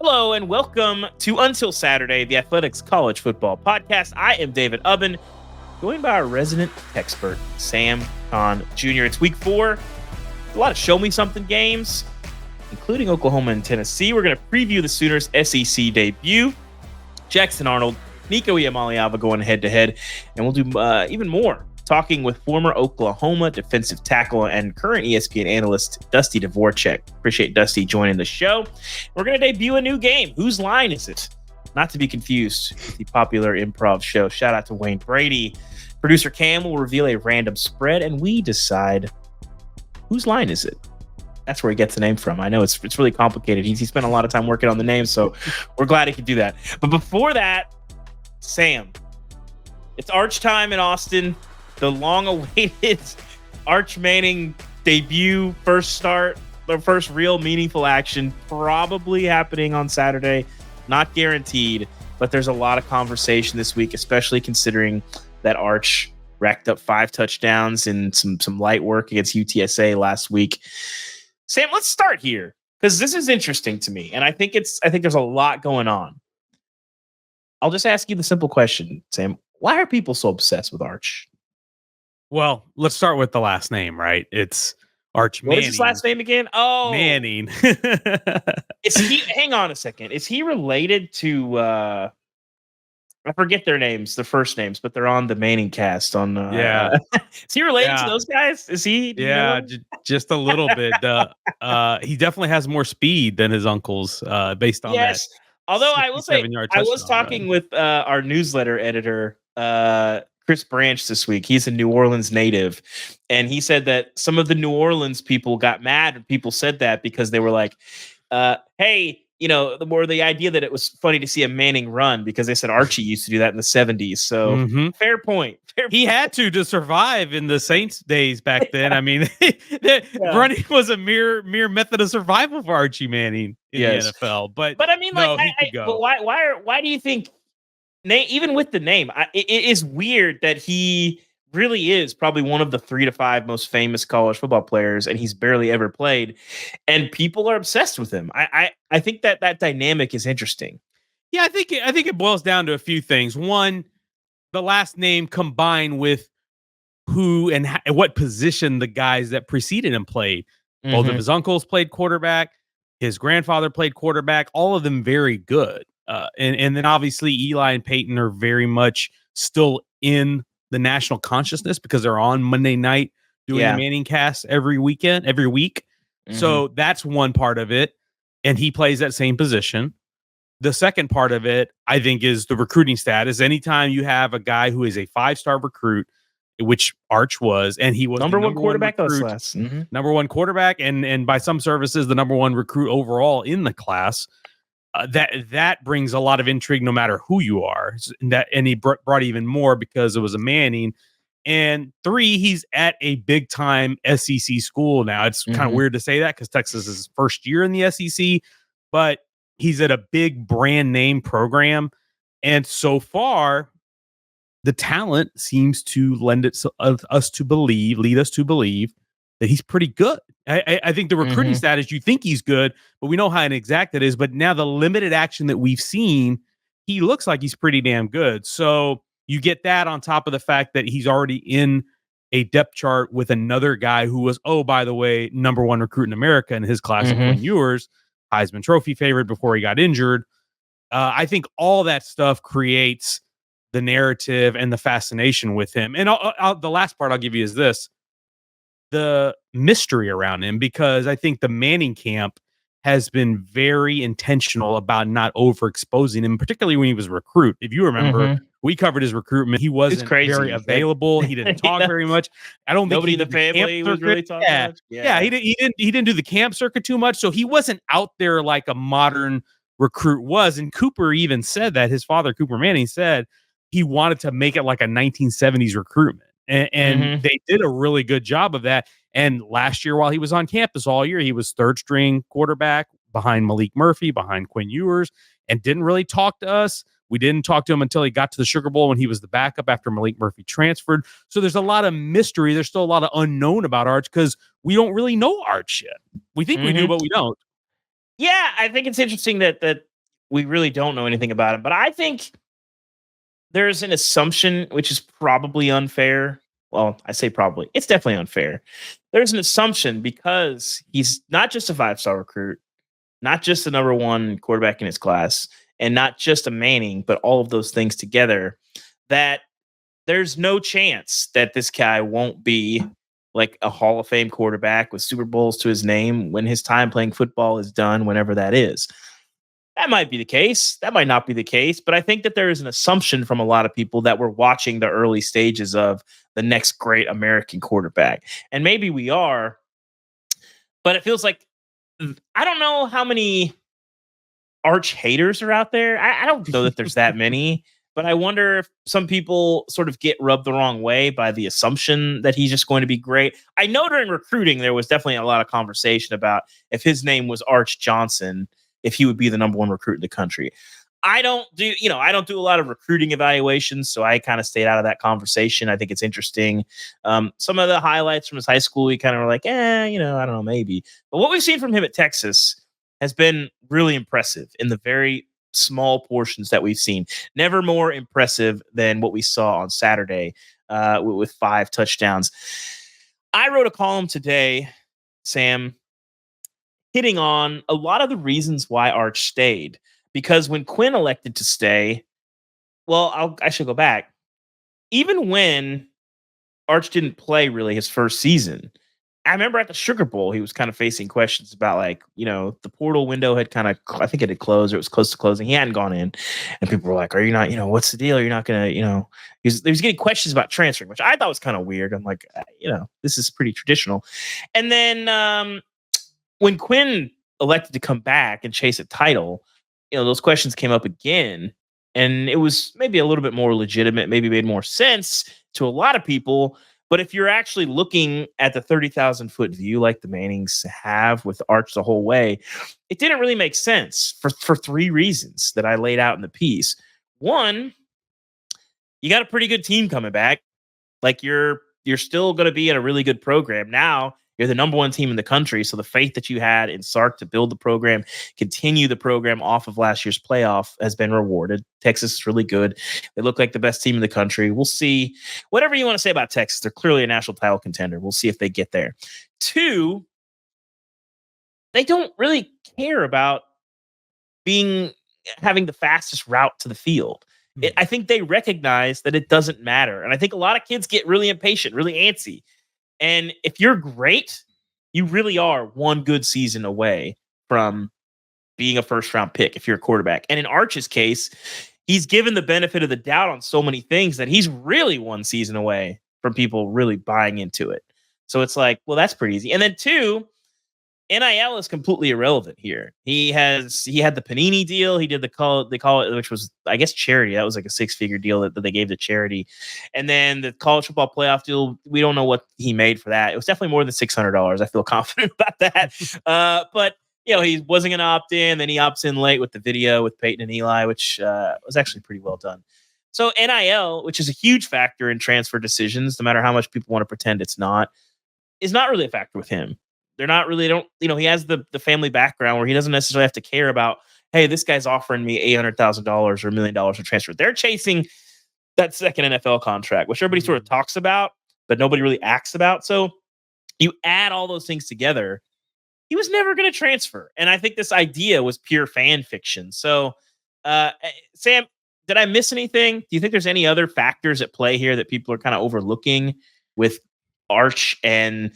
Hello and welcome to Until Saturday, the Athletics College Football Podcast. I am David Ubben, joined by our resident expert, Sam Kahn Jr. It's week 4. A lot of show me something games, including Oklahoma and Tennessee. We're going to preview the Sooners' SEC debut. Jackson Arnold, Nico Iamaleava going head to head, and we'll do even more. Talking with former Oklahoma defensive tackle and current ESPN analyst Dusty Dvoracek. Appreciate Dusty joining the show. We're going to debut a new game. Whose line is it? Not to be confused with the popular improv show. Shout out to Wayne Brady. Producer Cam will reveal a random spread, and we decide whose line is it. That's where he gets the name from. I know it's really complicated. He spent a lot of time working on the name, so we're glad he could do that. But before that, Sam, it's Arch time in Austin. The long-awaited Arch Manning debut, first start, the first real meaningful action, probably happening on Saturday. Not guaranteed, but there's a lot of conversation this week, especially considering that Arch racked up 5 touchdowns and some light work against UTSA last week. Sam, let's start here because this is interesting to me, and I think there's a lot going on. I'll just ask you the simple question, Sam. Why are people so obsessed with Arch? Well, let's start with the last name, right? It's Arch Manning. What is his last name again? Oh, Manning. Is he? Hang on a second. Is he related to? I forget their names, their first names, but they're on the Manning cast. On yeah. Is he related to those guys? Is he? Yeah, just a little bit. He definitely has more speed than his uncles, based on that. Although I will say, I was talking with our newsletter editor, Chris Branch, this week. He's a New Orleans native, and he said that some of the New Orleans people got mad when people said that because they were like, hey, the idea that it was funny to see a Manning run because they said Archie used to do that in the 70s. So fair point. He had to survive in the Saints days back then. I mean, running was a mere method of survival for Archie Manning in the NFL. But I mean, no, but why do you think? Even with the name, it is weird that he really is probably one of the 3 to 5 most famous college football players, and he's barely ever played, and people are obsessed with him. I think that dynamic is interesting. Yeah, I think it boils down to a few things. One, the last name combined with who and what position the guys that preceded him played. Both of his uncles played quarterback. His grandfather played quarterback. All of them very good. And then obviously Eli and Peyton are very much still in the national consciousness because they're on Monday night doing the Manning cast every week. So that's one part of it. And he plays that same position. The second part of it, I think, is the recruiting status. Anytime you have a guy who is a 5-star recruit, which Arch was, and he was number one quarterback, number one quarterback, and by some services, the number 1 recruit overall in the class. That brings a lot of intrigue no matter who you are. And he brought even more because it was a Manning. And 3, he's at a big time SEC school now. It's kind of weird to say that because Texas is his first year in the SEC, but he's at a big brand name program. And so far, the talent seems to lead us to believe that he's pretty good. I think the recruiting status, you think he's good, but we know how inexact it is. But now the limited action that we've seen, he looks like he's pretty damn good. So you get that on top of the fact that he's already in a depth chart with another guy who was, by the way, number 1 recruit in America in his class, Quinn Ewers, Heisman Trophy favorite before he got injured. I think all that stuff creates the narrative and the fascination with him. And the last part I'll give you is this. The mystery around him, because I think the Manning camp has been very intentional about not overexposing him, particularly when he was a recruit. If you remember, we covered his recruitment. He wasn't very available. He didn't talk very much. I don't think nobody in the family was really talking much. Yeah, he didn't do the camp circuit too much, so he wasn't out there like a modern recruit was. And Cooper even said that his father, Cooper Manning, said he wanted to make it like a 1970s recruitment. And they did a really good job of that. And last year, while he was on campus all year, he was 3rd string quarterback behind Malik Murphy, behind Quinn Ewers, and didn't really talk to us. We didn't talk to him until he got to the Sugar Bowl when he was the backup after Malik Murphy transferred. So there's a lot of mystery. There's still a lot of unknown about Arch because we don't really know Arch yet. We think we do, but we don't. Yeah, I think it's interesting that we really don't know anything about him. But I think there's an assumption, which is probably unfair. Well, I say probably. It's definitely unfair. There's an assumption because he's not just a 5-star recruit, not just the number one quarterback in his class, and not just a Manning, but all of those things together, that there's no chance that this guy won't be like a Hall of Fame quarterback with Super Bowls to his name when his time playing football is done, whenever that is. That might be the case. That might not be the case. But I think that there is an assumption from a lot of people that we're watching the early stages of the next great American quarterback. And maybe we are, but it feels like I don't know how many Arch haters are out there. I don't know that there's that many, but I wonder if some people sort of get rubbed the wrong way by the assumption that he's just going to be great. I know during recruiting, there was definitely a lot of conversation about if his name was Arch Johnson, if he would be the number one recruit in the country. I don't do a lot of recruiting evaluations, so I kind of stayed out of that conversation. I think it's interesting. Some of the highlights from his high school, we kind of were like, I don't know, maybe. But what we've seen from him at Texas has been really impressive in the very small portions that we've seen. Never more impressive than what we saw on Saturday with 5 touchdowns. I wrote a column today, Sam, hitting on a lot of the reasons why Arch stayed. Because when Quinn elected to stay, well, I should go back. Even when Arch didn't play really his first season, I remember at the Sugar Bowl, he was kind of facing questions about the portal window had kind of, I think it had closed or it was close to closing. He hadn't gone in. And people were like, are you not, what's the deal? You're not going to, he was getting questions about transferring, which I thought was kind of weird. I'm like, this is pretty traditional. And then when Quinn elected to come back and chase a title, those questions came up again, and it was maybe a little bit more legitimate, maybe made more sense to a lot of people. But if you're actually looking at the 30,000-foot view like the Mannings have with Arch the whole way, it didn't really make sense for 3 reasons that I laid out in the piece. One, you got a pretty good team coming back. Like you're still going to be in a really good program. Now you're the number one team in the country. So the faith that you had in Sark to build the program, continue the program off of last year's playoff has been rewarded. Texas is really good. They look like the best team in the country. We'll see. Whatever you want to say about Texas, they're clearly a national title contender. We'll see if they get there. 2, they don't really care about having the fastest route to the field. I think they recognize that it doesn't matter. And I think a lot of kids get really impatient, really antsy. And if you're great, you really are one good season away from being a first-round pick if you're a quarterback. And in Arch's case, he's given the benefit of the doubt on so many things that he's really one season away from people really buying into it. So it's like, well, that's pretty easy. And then 2, NIL is completely irrelevant here. He had the Panini deal. He did they call it, which was, I guess, charity. That was like a 6-figure deal that they gave to charity. And then the college football playoff deal, we don't know what he made for that. It was definitely more than $600. I feel confident about that. But he wasn't going to opt in. Then he opts in late with the video with Peyton and Eli, which was actually pretty well done. So NIL, which is a huge factor in transfer decisions, no matter how much people want to pretend it's not, is not really a factor with him. They're not really, he has the family background where he doesn't necessarily have to care about, hey, this guy's offering me $800,000 or $1 million to transfer. They're chasing that second NFL contract, which everybody sort of talks about, but nobody really acts about. So you add all those things together, he was never going to transfer. And I think this idea was pure fan fiction. So, Sam, did I miss anything? Do you think there's any other factors at play here that people are kind of overlooking with Arch and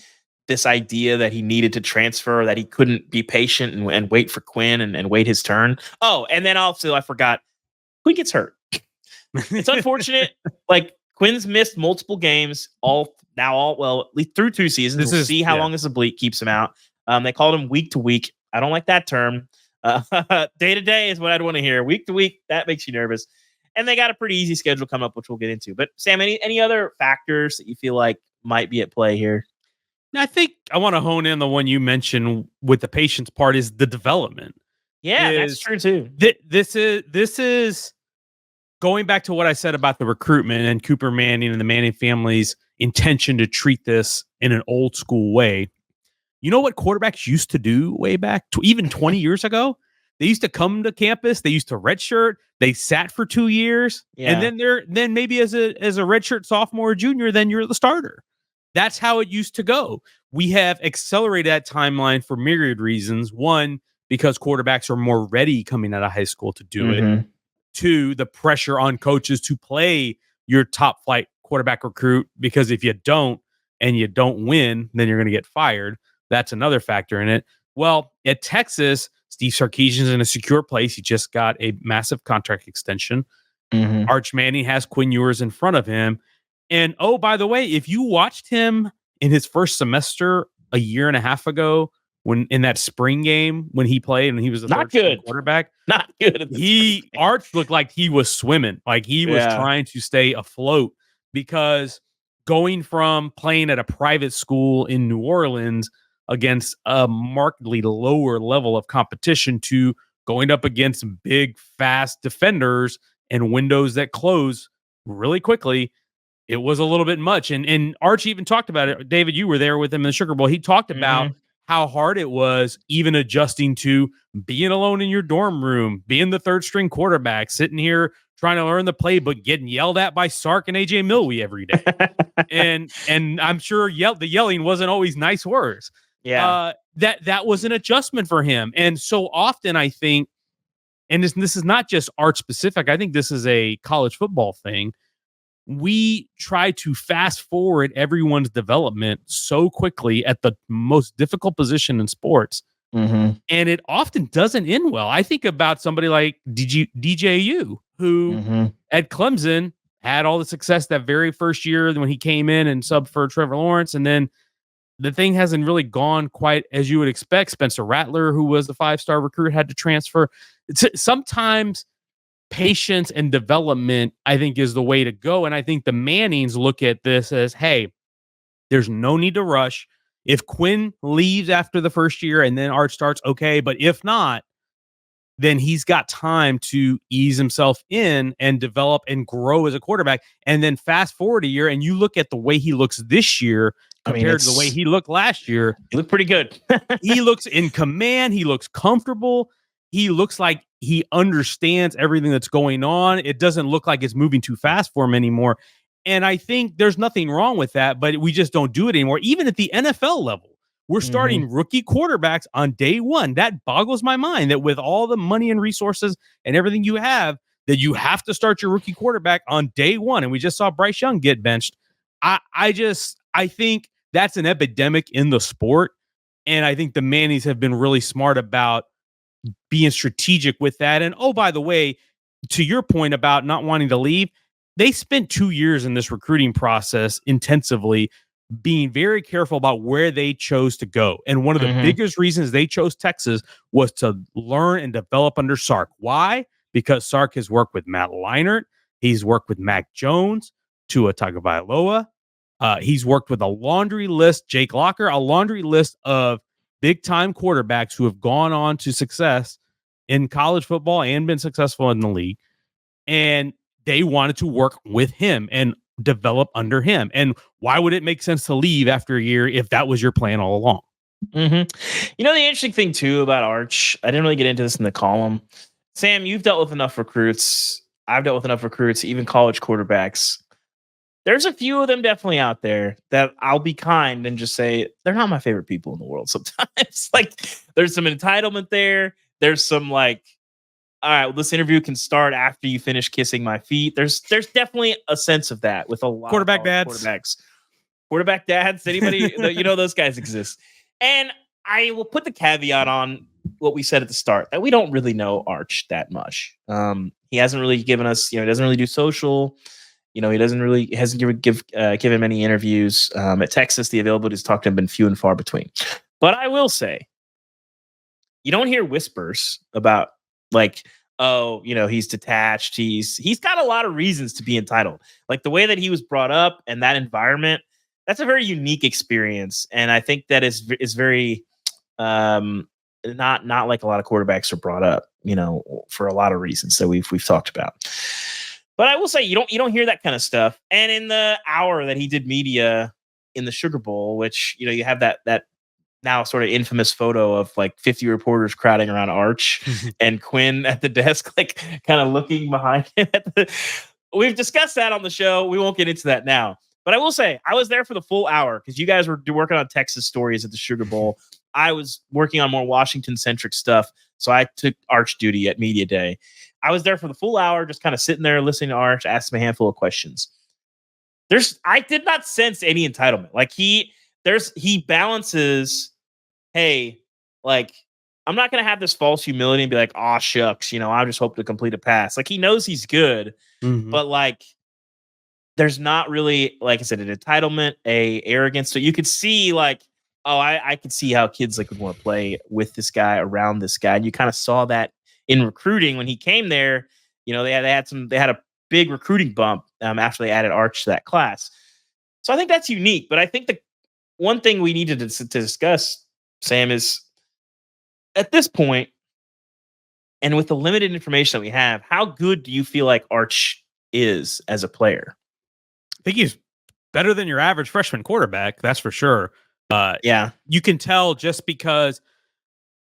this idea that he needed to transfer, that he couldn't be patient and wait for Quinn and wait his turn? Oh, and then also I forgot, Quinn gets hurt. It's unfortunate. Like Quinn's missed multiple games at least through 2 seasons. We'll see how long this oblique keeps him out. They called him week to week. I don't like that term. Day to day is what I'd want to hear. Week to week, that makes you nervous. And they got a pretty easy schedule coming up, which we'll get into. But Sam, any other factors that you feel like might be at play here? I think I want to hone in the one you mentioned with the patience part is the development. Yeah, that's true too. This is going back to what I said about the recruitment and Cooper Manning and the Manning family's intention to treat this in an old school way. You know what quarterbacks used to do way back, even 20 years ago? they used to come to campus, they used to redshirt, they sat for 2 years, and then maybe as a redshirt sophomore or junior, then you're the starter. That's how it used to go. We have accelerated that timeline for myriad reasons. One, because quarterbacks are more ready coming out of high school to do it. Two, the pressure on coaches to play your top flight quarterback recruit, because if you don't and you don't win, then you're going to get fired. That's another factor in it. Well, at Texas, Steve Sarkisian's in a secure place. He just got a massive contract extension. Arch Manning has Quinn Ewers in front of him. And oh, by the way, if you watched him in his first semester a year and a half ago, when in that spring game when he played and he was a not good quarterback, not good. Arch looked like he was swimming, like he was trying to stay afloat, because going from playing at a private school in New Orleans against a markedly lower level of competition to going up against big, fast defenders and windows that close really quickly, it was a little bit much. And Archie even talked about it. David, you were there with him in the Sugar Bowl. He talked about how hard it was even adjusting to being alone in your dorm room, being the third string quarterback, sitting here trying to learn the playbook, getting yelled at by Sark and AJ Milwee every day. and I'm sure the yelling wasn't always nice words. That was an adjustment for him. And so often I think, and this is not just Arch specific, I think this is a college football thing. We try to fast forward everyone's development so quickly at the most difficult position in sports. And it often doesn't end well. I think about somebody like DJU, who at Clemson had all the success that very first year when he came in and subbed for Trevor Lawrence. And then the thing hasn't really gone quite as you would expect. Spencer Rattler, who was the 5-star recruit, had to transfer. Sometimes patience and development, I think, is the way to go. And I think the Mannings look at this as, hey, there's no need to rush. If Quinn leaves after the first year and then Arch starts, okay. But if not, then he's got time to ease himself in and develop and grow as a quarterback. And then fast forward a year and you look at the way he looks this year compared to the way he looked last year. He looked pretty good. He looks in command. He looks comfortable. He looks like he understands everything that's going on. It doesn't look like it's moving too fast for him anymore. And I think there's nothing wrong with that, but we just don't do it anymore. Even at the NFL level, we're starting rookie quarterbacks on day one. That boggles my mind that with all the money and resources and everything you have, that you have to start your rookie quarterback on day one. And we just saw Bryce Young get benched. I think that's an epidemic in the sport. And I think the Mannies have been really smart about being strategic with that. And oh, by the way, to your point about not wanting to leave, they spent 2 years in this recruiting process intensively, being very careful about where they chose to go. And one of the biggest reasons they chose Texas was to learn and develop under Sark. Why? Because Sark has worked with Matt Leinart. He's worked with Mac Jones, Tua Tagovailoa. He's worked with a laundry list, Jake Locker, a laundry list of big-time quarterbacks who have gone on to success in college football and been successful in the league. And they wanted to work with him and develop under him. And why would it make sense to leave after a year if that was your plan all along? You know, the interesting thing, too, about Arch, I didn't really get into this in the column. Sam, you've dealt with enough recruits. I've dealt with enough recruits, even college quarterbacks. There's a few of them definitely out there that I'll be kind and just say they're not my favorite people in the world sometimes. Like, there's some entitlement there. There's some like, all right, well, this interview can start after you finish kissing my feet. There's definitely a sense of that with a lot quarterback of dads. Quarterback dads, anybody, those guys exist. And I will put the caveat on what we said at the start, that we don't really know Arch that much. He hasn't really given us, he doesn't really do social. He hasn't given many interviews. At Texas, the availability to talk to him been few and far between. But I will say, you don't hear whispers about like, oh, he's detached. He's got a lot of reasons to be entitled. Like the way that he was brought up and that environment, that's a very unique experience. And I think that is very not like a lot of quarterbacks are brought up, for a lot of reasons that we've talked about. But I will say you don't hear that kind of stuff. And in the hour that he did media in the Sugar Bowl, which you have that now sort of infamous photo of like 50 reporters crowding around Arch and Quinn at the desk, like kind of looking behind him. We've discussed that on the show. We won't get into that now. But I will say, I was there for the full hour because you guys were working on Texas stories at the Sugar Bowl. I was working on more Washington-centric stuff, so I took Arch duty at Media Day. I was there for the full hour, just kind of sitting there listening to Arch, ask him a handful of questions. I did not sense any entitlement. Like he balances, hey, like I'm not gonna have this false humility and be like, "Aw, shucks, I just hope to complete a pass." Like he knows he's good, but like there's not really, like I said, an entitlement, a arrogance. So you could see like, oh, I could see how kids like would want to play with this guy, around this guy. And you kind of saw that in recruiting when he came there. They had a big recruiting bump after they added Arch to that class. So I think that's unique. But I think the one thing we needed to discuss, Sam, is at this point, and with the limited information that we have, how good do you feel like Arch is as a player? I think he's better than your average freshman quarterback. That's for sure. Yeah. You can tell just because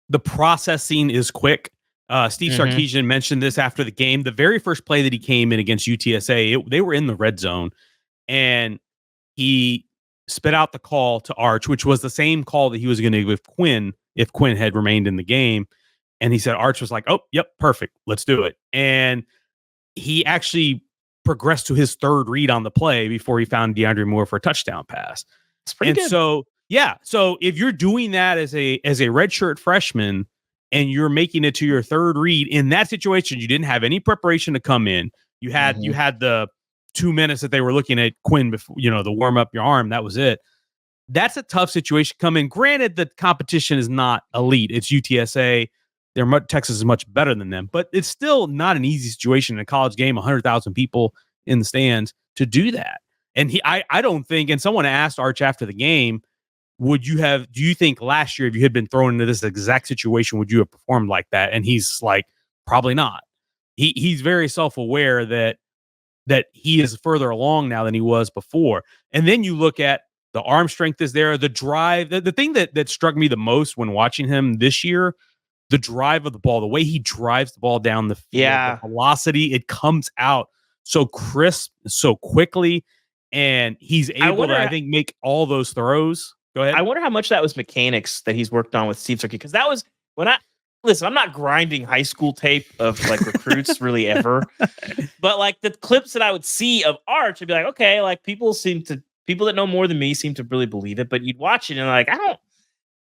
the processing is quick. Steve Sarkisian mentioned this after the game. The very first play that he came in against UTSA, they were in the red zone, and he spit out the call to Arch, which was the same call that he was going to give Quinn if Quinn had remained in the game. And he said, Arch was like, oh, yep, perfect. Let's do it. And he actually progressed to his third read on the play before he found DeAndre Moore for a touchdown pass. It's pretty good. So, yeah. So if you're doing that as a redshirt freshman and you're making it to your third read in that situation, you didn't have any preparation to come in. You had the 2 minutes that they were looking at Quinn before, the warm up your arm. That was it. That's a tough situation to come in. Granted, the competition is not elite. It's UTSA. Texas is much better than them, but it's still not an easy situation in a college game, 100,000 people in the stands to do that. And I don't think, and someone asked Arch after the game, do you think last year, if you had been thrown into this exact situation, would you have performed like that? And he's like, probably not. He's very self-aware that he is further along now than he was before. And then you look at the arm strength is there, the drive, the thing that struck me the most when watching him this year, the drive of the ball, the way he drives the ball down the field, the velocity, it comes out so crisp, so quickly, and he's able to, I think, make all those throws. Go ahead. I wonder how much that was mechanics that he's worked on with Steve Sarkisian, because that was listen, I'm not grinding high school tape of like recruits really ever, but like the clips that I would see of Arch, I'd be like, okay, like people that know more than me seem to really believe it, but you'd watch it and like,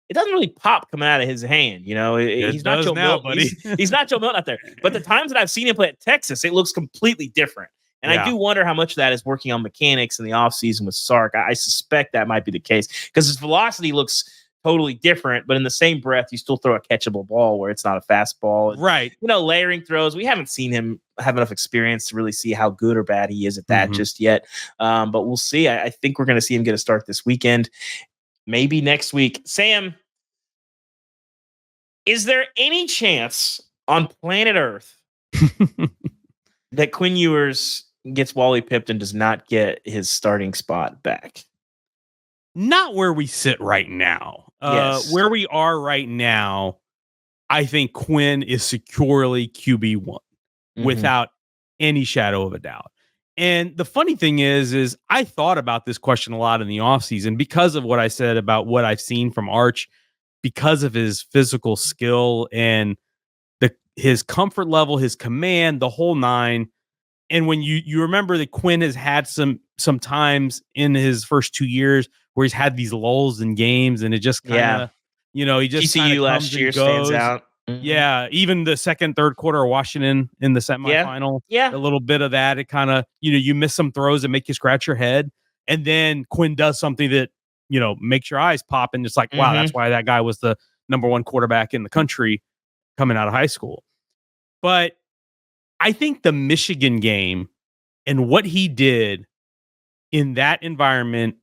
it doesn't really pop coming out of his hand. He's not Joe Milton, buddy. He's not Joe Milton out there. But the times that I've seen him play at Texas, it looks completely different. And I do wonder how much of that is working on mechanics in the offseason with Sark. I suspect that might be the case because his velocity looks totally different, but in the same breath, you still throw a catchable ball where it's not a fastball. Right. Layering throws. We haven't seen him have enough experience to really see how good or bad he is at that just yet. But we'll see. I think we're going to see him get a start this weekend. Maybe next week. Sam, is there any chance on planet Earth that Quinn Ewers gets Wally pipped and does not get his starting spot back? Not where we sit right now. Yes. Where we are right now, I think Quinn is securely QB1 without any shadow of a doubt. And the funny thing is I thought about this question a lot in the offseason because of what I said about what I've seen from Arch, because of his physical skill and his comfort level, his command, the whole nine. And when you remember that Quinn has had some times in his first 2 years where he's had these lulls in games, and it just kind of, he just TCU last year stands out. Yeah, even the second, third quarter of Washington in the semifinal, a little bit of that. It kind of, you miss some throws that make you scratch your head, and then Quinn does something that makes your eyes pop, and it's like, wow, that's why that guy was the number one quarterback in the country coming out of high school. But I think the Michigan game and what he did in that environment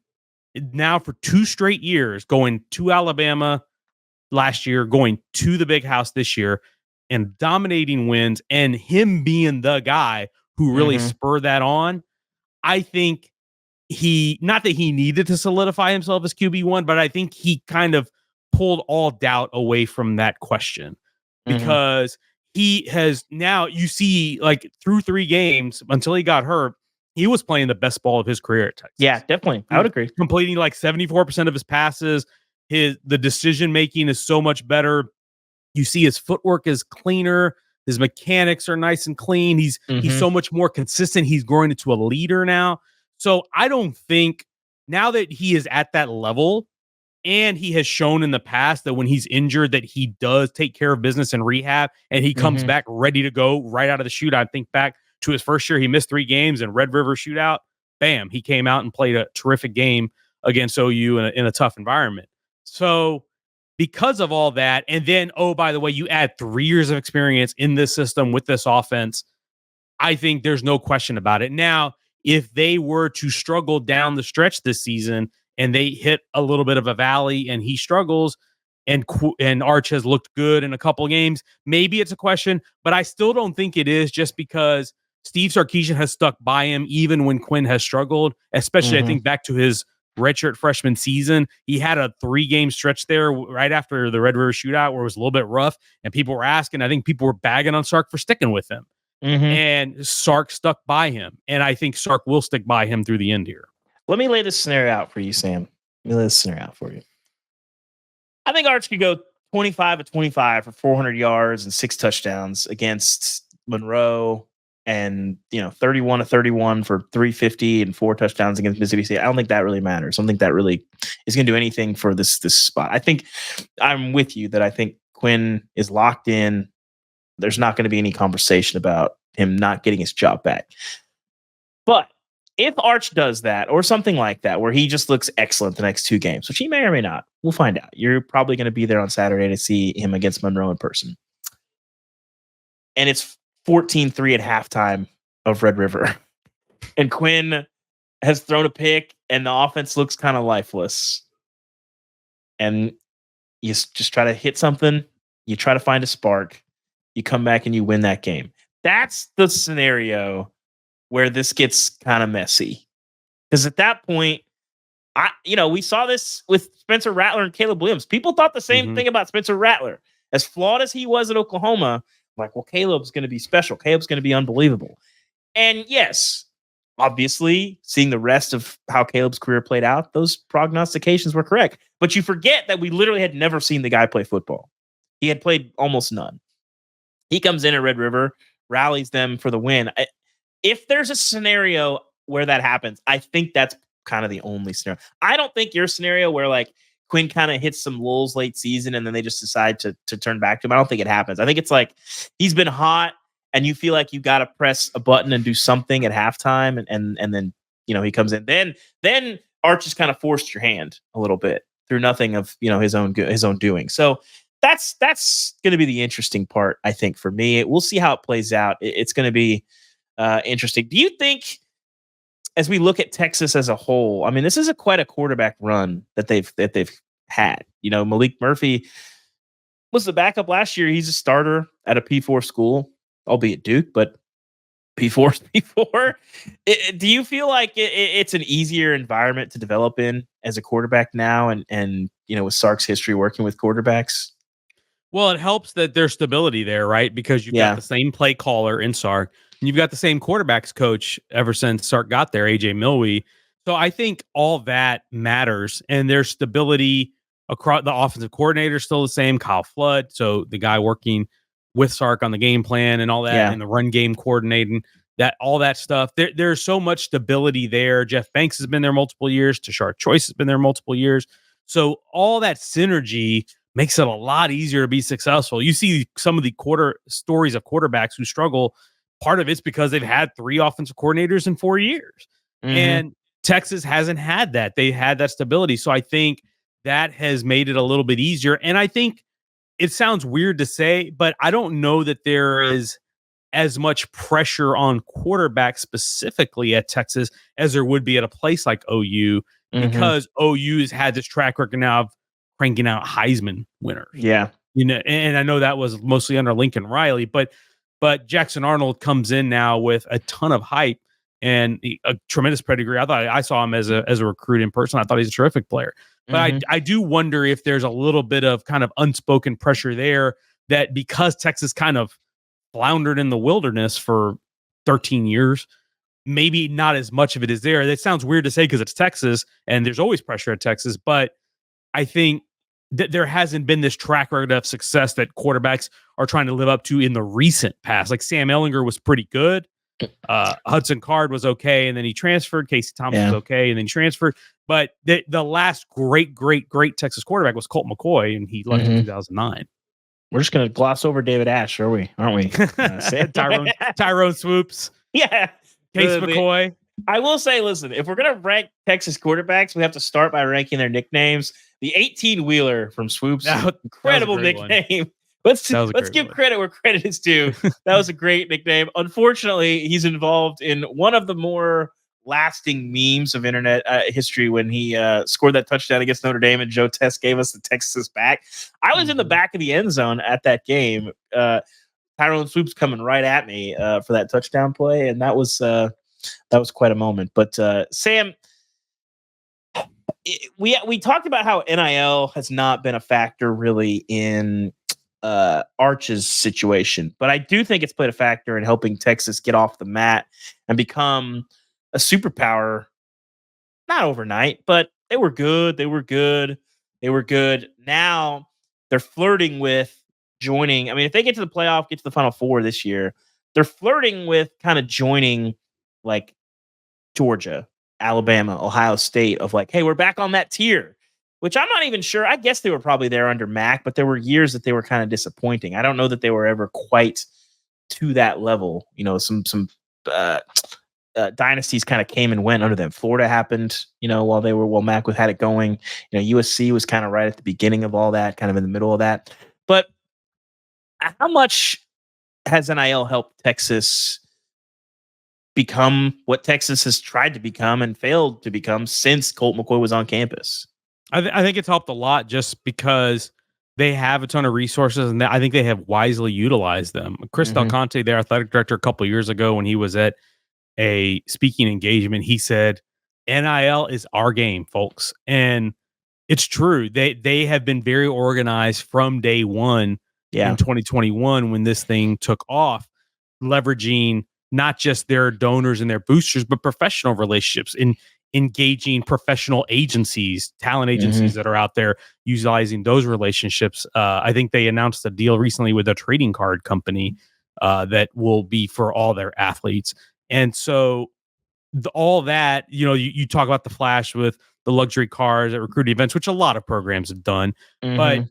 now for 2 straight years, going to Alabama last year, going to the Big House this year, and dominating wins, and him being the guy who really spurred that on. I think not that he needed to solidify himself as QB1, but I think he kind of pulled all doubt away from that question because he has now, you see, like through 3 games until he got hurt, he was playing the best ball of his career at Texas. Yeah, definitely. I would agree. Completing like 74% of his passes. The decision making is so much better. You see his footwork is cleaner. His mechanics are nice and clean. He's so much more consistent. He's growing into a leader now. So I don't think now that he is at that level, and he has shown in the past that when he's injured that he does take care of business in rehab and he comes back ready to go right out of the shootout. I think back to his first year, he missed 3 games in Red River shootout. Bam, he came out and played a terrific game against OU in a tough environment. So because of all that, and then, oh, by the way, you add 3 years of experience in this system with this offense, I think there's no question about it. Now, if they were to struggle down the stretch this season and they hit a little bit of a valley and he struggles and Arch has looked good in a couple of games, maybe it's a question, but I still don't think it is, just because Steve Sarkisian has stuck by him even when Quinn has struggled, especially I think back to his redshirt freshman season. He had a 3-game stretch there right after the Red River shootout where it was a little bit rough and people were asking, I think people were bagging on Sark for sticking with him. And Sark stuck by him. And I think Sark will stick by him through the end here. Let me lay this scenario out for you, Sam. Let me lay this scenario out for you. I think Arch could go 25 of 25 for 400 yards and 6 touchdowns against Monroe, and 31 of 31 for 350 and 4 touchdowns against Mississippi State. I don't think that really matters. I don't think that really is going to do anything for this spot. I think I'm with you that I think Quinn is locked in. There's not going to be any conversation about him not getting his job back. But if Arch does that or something like that, where he just looks excellent the next 2 games, which he may or may not, we'll find out. You're probably going to be there on Saturday to see him against Monroe in person. And it's 14-3 at halftime of Red River. And Quinn has thrown a pick and the offense looks kind of lifeless. And you just try to hit something. You try to find a spark. You come back and you win that game. That's the scenario where this gets kind of messy. Because at that point, we saw this with Spencer Rattler and Caleb Williams. People thought the same thing about Spencer Rattler. As flawed as he was at Oklahoma, like, well, Caleb's going to be special. Caleb's going to be unbelievable. And yes, obviously, seeing the rest of how Caleb's career played out, those prognostications were correct. But you forget that we literally had never seen the guy play football. He had played almost none. He comes in at Red River, rallies them for the win. If there's a scenario where that happens, I think that's kind of the only scenario. I don't think your scenario where like Quinn kind of hits some lulls late season and then they just decide to turn back to him. I don't think it happens. I think it's like he's been hot and you feel like you got to press a button and do something at halftime, and then he comes in. Then Arch just kind of forced your hand a little bit through nothing of his own doing. So that's going to be the interesting part, I think, for me. We'll see how it plays out. It's going to be interesting. Do you think, as we look at Texas as a whole, I mean, this is quite a quarterback run that they've had. Malik Murphy was the backup last year. He's a starter at a P4 school, albeit Duke, but P4 is P4. Do you feel like it's an easier environment to develop in as a quarterback now, and with Sark's history working with quarterbacks? Well, it helps that there's stability there, right? Because you've got the same play caller in Sark, and you've got the same quarterbacks coach ever since Sark got there, AJ Milwee. So I think all that matters, and there's stability across. The offensive coordinator is still the same, Kyle Flood. So the guy working with Sark on the game plan and all that, and the run game coordinating, all that stuff. There's so much stability there. Jeff Banks has been there multiple years. Tashard Choice has been there multiple years. So all that synergy makes it a lot easier to be successful. You see some of the stories of quarterbacks who struggle. Part of it's because they've had 3 offensive coordinators in 4 years. And Texas hasn't had that. They had that stability. So I think that has made it a little bit easier. And I think it sounds weird to say, but I don't know that there is as much pressure on quarterbacks specifically at Texas as there would be at a place like OU, because OU has had this track record now of cranking out Heisman winners. Yeah. And I know that was mostly under Lincoln Riley, but Jackson Arnold comes in now with a ton of hype. and a tremendous pedigree. I saw him as a recruit in person. I thought he's a terrific player. But I do wonder if there's a little bit of kind of unspoken pressure there that because Texas kind of floundered in the wilderness for 13 years, maybe not as much of it is there. That sounds weird to say because it's Texas and there's always pressure at Texas, but I think that there hasn't been this track record of success that quarterbacks are trying to live up to in the recent past. Like Sam Ehlinger was pretty good. Hudson Card was okay, and then he transferred. Casey Thompson was okay, and then he transferred. But the last great Texas quarterback was Colt McCoy, and he left in 2009. We're just going to gloss over David Ash, aren't we? Tyrone Swoops. Yeah. Case McCoy. I will say, listen, if we're going to rank Texas quarterbacks, we have to start by ranking their nicknames. The 18-wheeler from Swoops, incredible nickname. Let's give credit where credit is due. That was a great nickname. Unfortunately, he's involved in one of the more lasting memes of internet history when he scored that touchdown against Notre Dame and Joe Test gave us the Texas back. I was in the back of the end zone at that game. Tyrone Swoops coming right at me for that touchdown play, and that was quite a moment. But Sam, we talked about how NIL has not been a factor really in Arch's situation, but I do think it's played a factor in helping Texas get off the mat and become a superpower. Not overnight, but they were good. Now they're flirting with joining. I mean, if they get to the playoff, get to the Final Four this year, they're flirting with kind of joining like Georgia, Alabama, Ohio State of like, hey, we're back on that tier, which I'm not even sure. I guess they were probably there under Mac, but there were years that they were kind of disappointing. I don't know that they were ever quite to that level. You know, some dynasties kind of came and went under them. Florida happened, while Mac had it going. USC was kind of right at the beginning of all that, kind of in the middle of that. But how much has NIL helped Texas become what Texas has tried to become and failed to become since Colt McCoy was on campus? I think it's helped a lot just because they have a ton of resources, and I think they have wisely utilized them. Chris Del Conte, their athletic director, a couple of years ago when he was at a speaking engagement, he said, NIL is our game, folks. And it's true. They have been very organized from day one in 2021 when this thing took off, leveraging not just their donors and their boosters, but professional relationships in engaging professional agencies, talent agencies that are out there utilizing those relationships. I think they announced a deal recently with a trading card company that will be for all their athletes. And so all that, you talk about the flash with the luxury cars at recruiting events, which a lot of programs have done. But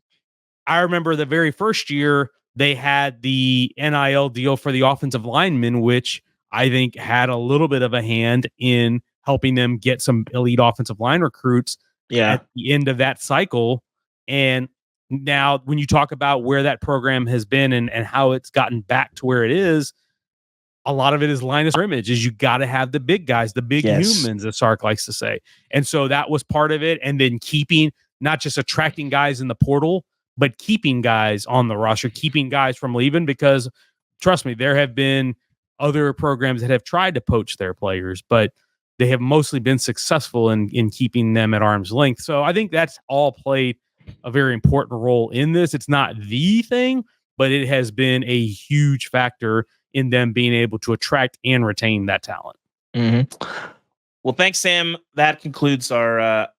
I remember the very first year they had the NIL deal for the offensive linemen, which I think had a little bit of a hand in helping them get some elite offensive line recruits at the end of that cycle. And now when you talk about where that program has been and how it's gotten back to where it is, a lot of it is line of scrimmage. Is you got to have the big guys, the big humans, as Sark likes to say. And so that was part of it. And then keeping, not just attracting guys in the portal, but keeping guys on the roster, keeping guys from leaving, because trust me, there have been other programs that have tried to poach their players, but they have mostly been successful in keeping them at arm's length. So I think that's all played a very important role in this. It's not the thing, but it has been a huge factor in them being able to attract and retain that talent. Well, thanks, Sam. That concludes our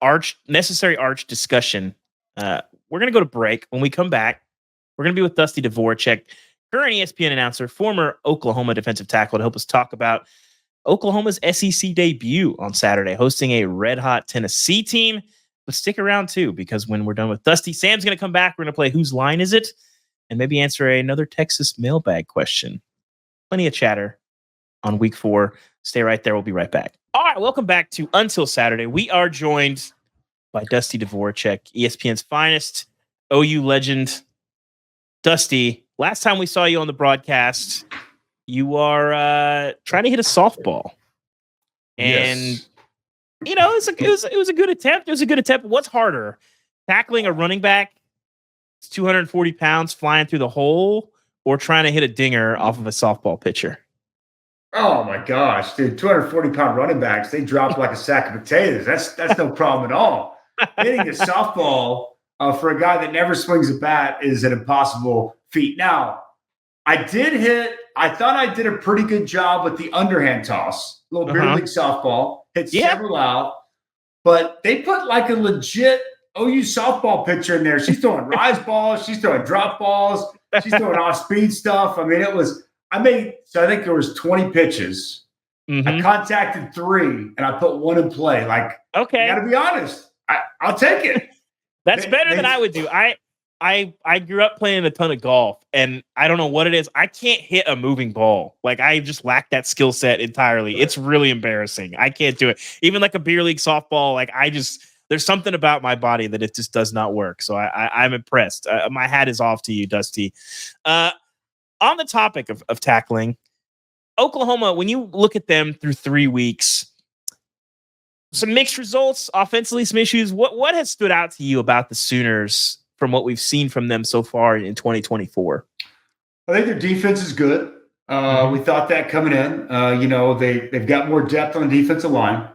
necessary Arch discussion. We're going to go to break. When we come back, we're going to be with Dusty Dvoracek, current ESPN announcer, former Oklahoma defensive tackle, to help us talk about Oklahoma's SEC debut on Saturday, hosting a red-hot Tennessee team. But stick around, too, because when we're done with Dusty, Sam's going to come back. We're going to play Whose Line Is It? And maybe answer another Texas mailbag question. Plenty of chatter on week 4. Stay right there. We'll be right back. All right, welcome back to Until Saturday. We are joined by Dusty Dvoracek, ESPN's finest OU legend. Dusty, last time we saw you on the broadcast, you are trying to hit a softball. And, it was a good attempt. It was a good attempt. What's harder, tackling a running back, 240 pounds, flying through the hole, or trying to hit a dinger off of a softball pitcher? Oh my gosh, dude, 240-pound running backs, they drop like a sack of potatoes. That's no problem at all. Hitting a softball for a guy that never swings a bat is an impossible feat. Now, I thought I did a pretty good job with the underhand toss, little beer league softball, hit several out, but they put like a legit OU softball pitcher in there. She's throwing rise balls, she's throwing drop balls, she's throwing off speed stuff. I mean, I think there was 20 pitches. I contacted 3 and I put 1 in play. Like, okay, you got to be honest. I'll take it. That's better than I would do. I grew up playing a ton of golf, and I don't know what it is. I can't hit a moving ball. Like, I just lack that skill set entirely. It's really embarrassing. I can't do it. Even like a beer league softball, like there's something about my body that it just does not work. So I'm impressed. My hat is off to you, Dusty. On the topic of tackling, Oklahoma, when you look at them through 3 weeks, some mixed results, offensively, some issues. What has stood out to you about the Sooners from what we've seen from them so far in 2024? I think their defense is good. We thought that coming in. They've got more depth on the defensive line.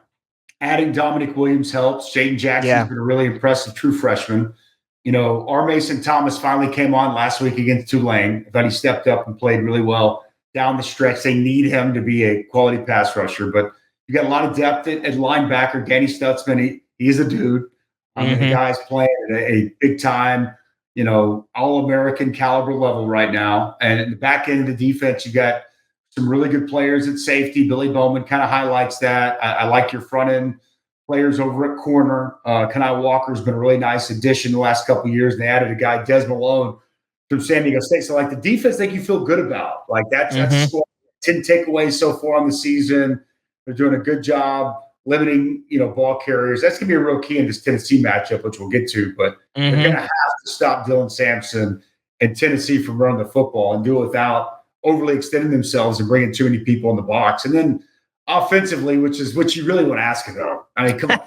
Adding Dominic Williams helps. Jaden Jackson's been a really impressive true freshman. R. Mason Thomas finally came on last week against Tulane. I thought he stepped up and played really well down the stretch. They need him to be a quality pass rusher, but you got a lot of depth at linebacker. Danny Stutzman, he is a dude. The guy's playing at a big time, All-American caliber level right now. And in the back end of the defense, you got some really good players at safety. Billy Bowman kind of highlights that. I like your front end players over at corner. Kanai Walker's been a really nice addition the last couple of years. And they added a guy, Des Malone, from San Diego State. So, like, the defense, I think you feel good about. Like, that's 10 takeaways so far on the season. They're doing a good job limiting, ball carriers. That's going to be a real key in this Tennessee matchup, which we'll get to. But they're going to have to stop Dylan Sampson and Tennessee from running the football and do it without overly extending themselves and bringing too many people in the box. And then offensively, which is what you really want to ask about. I mean, come on,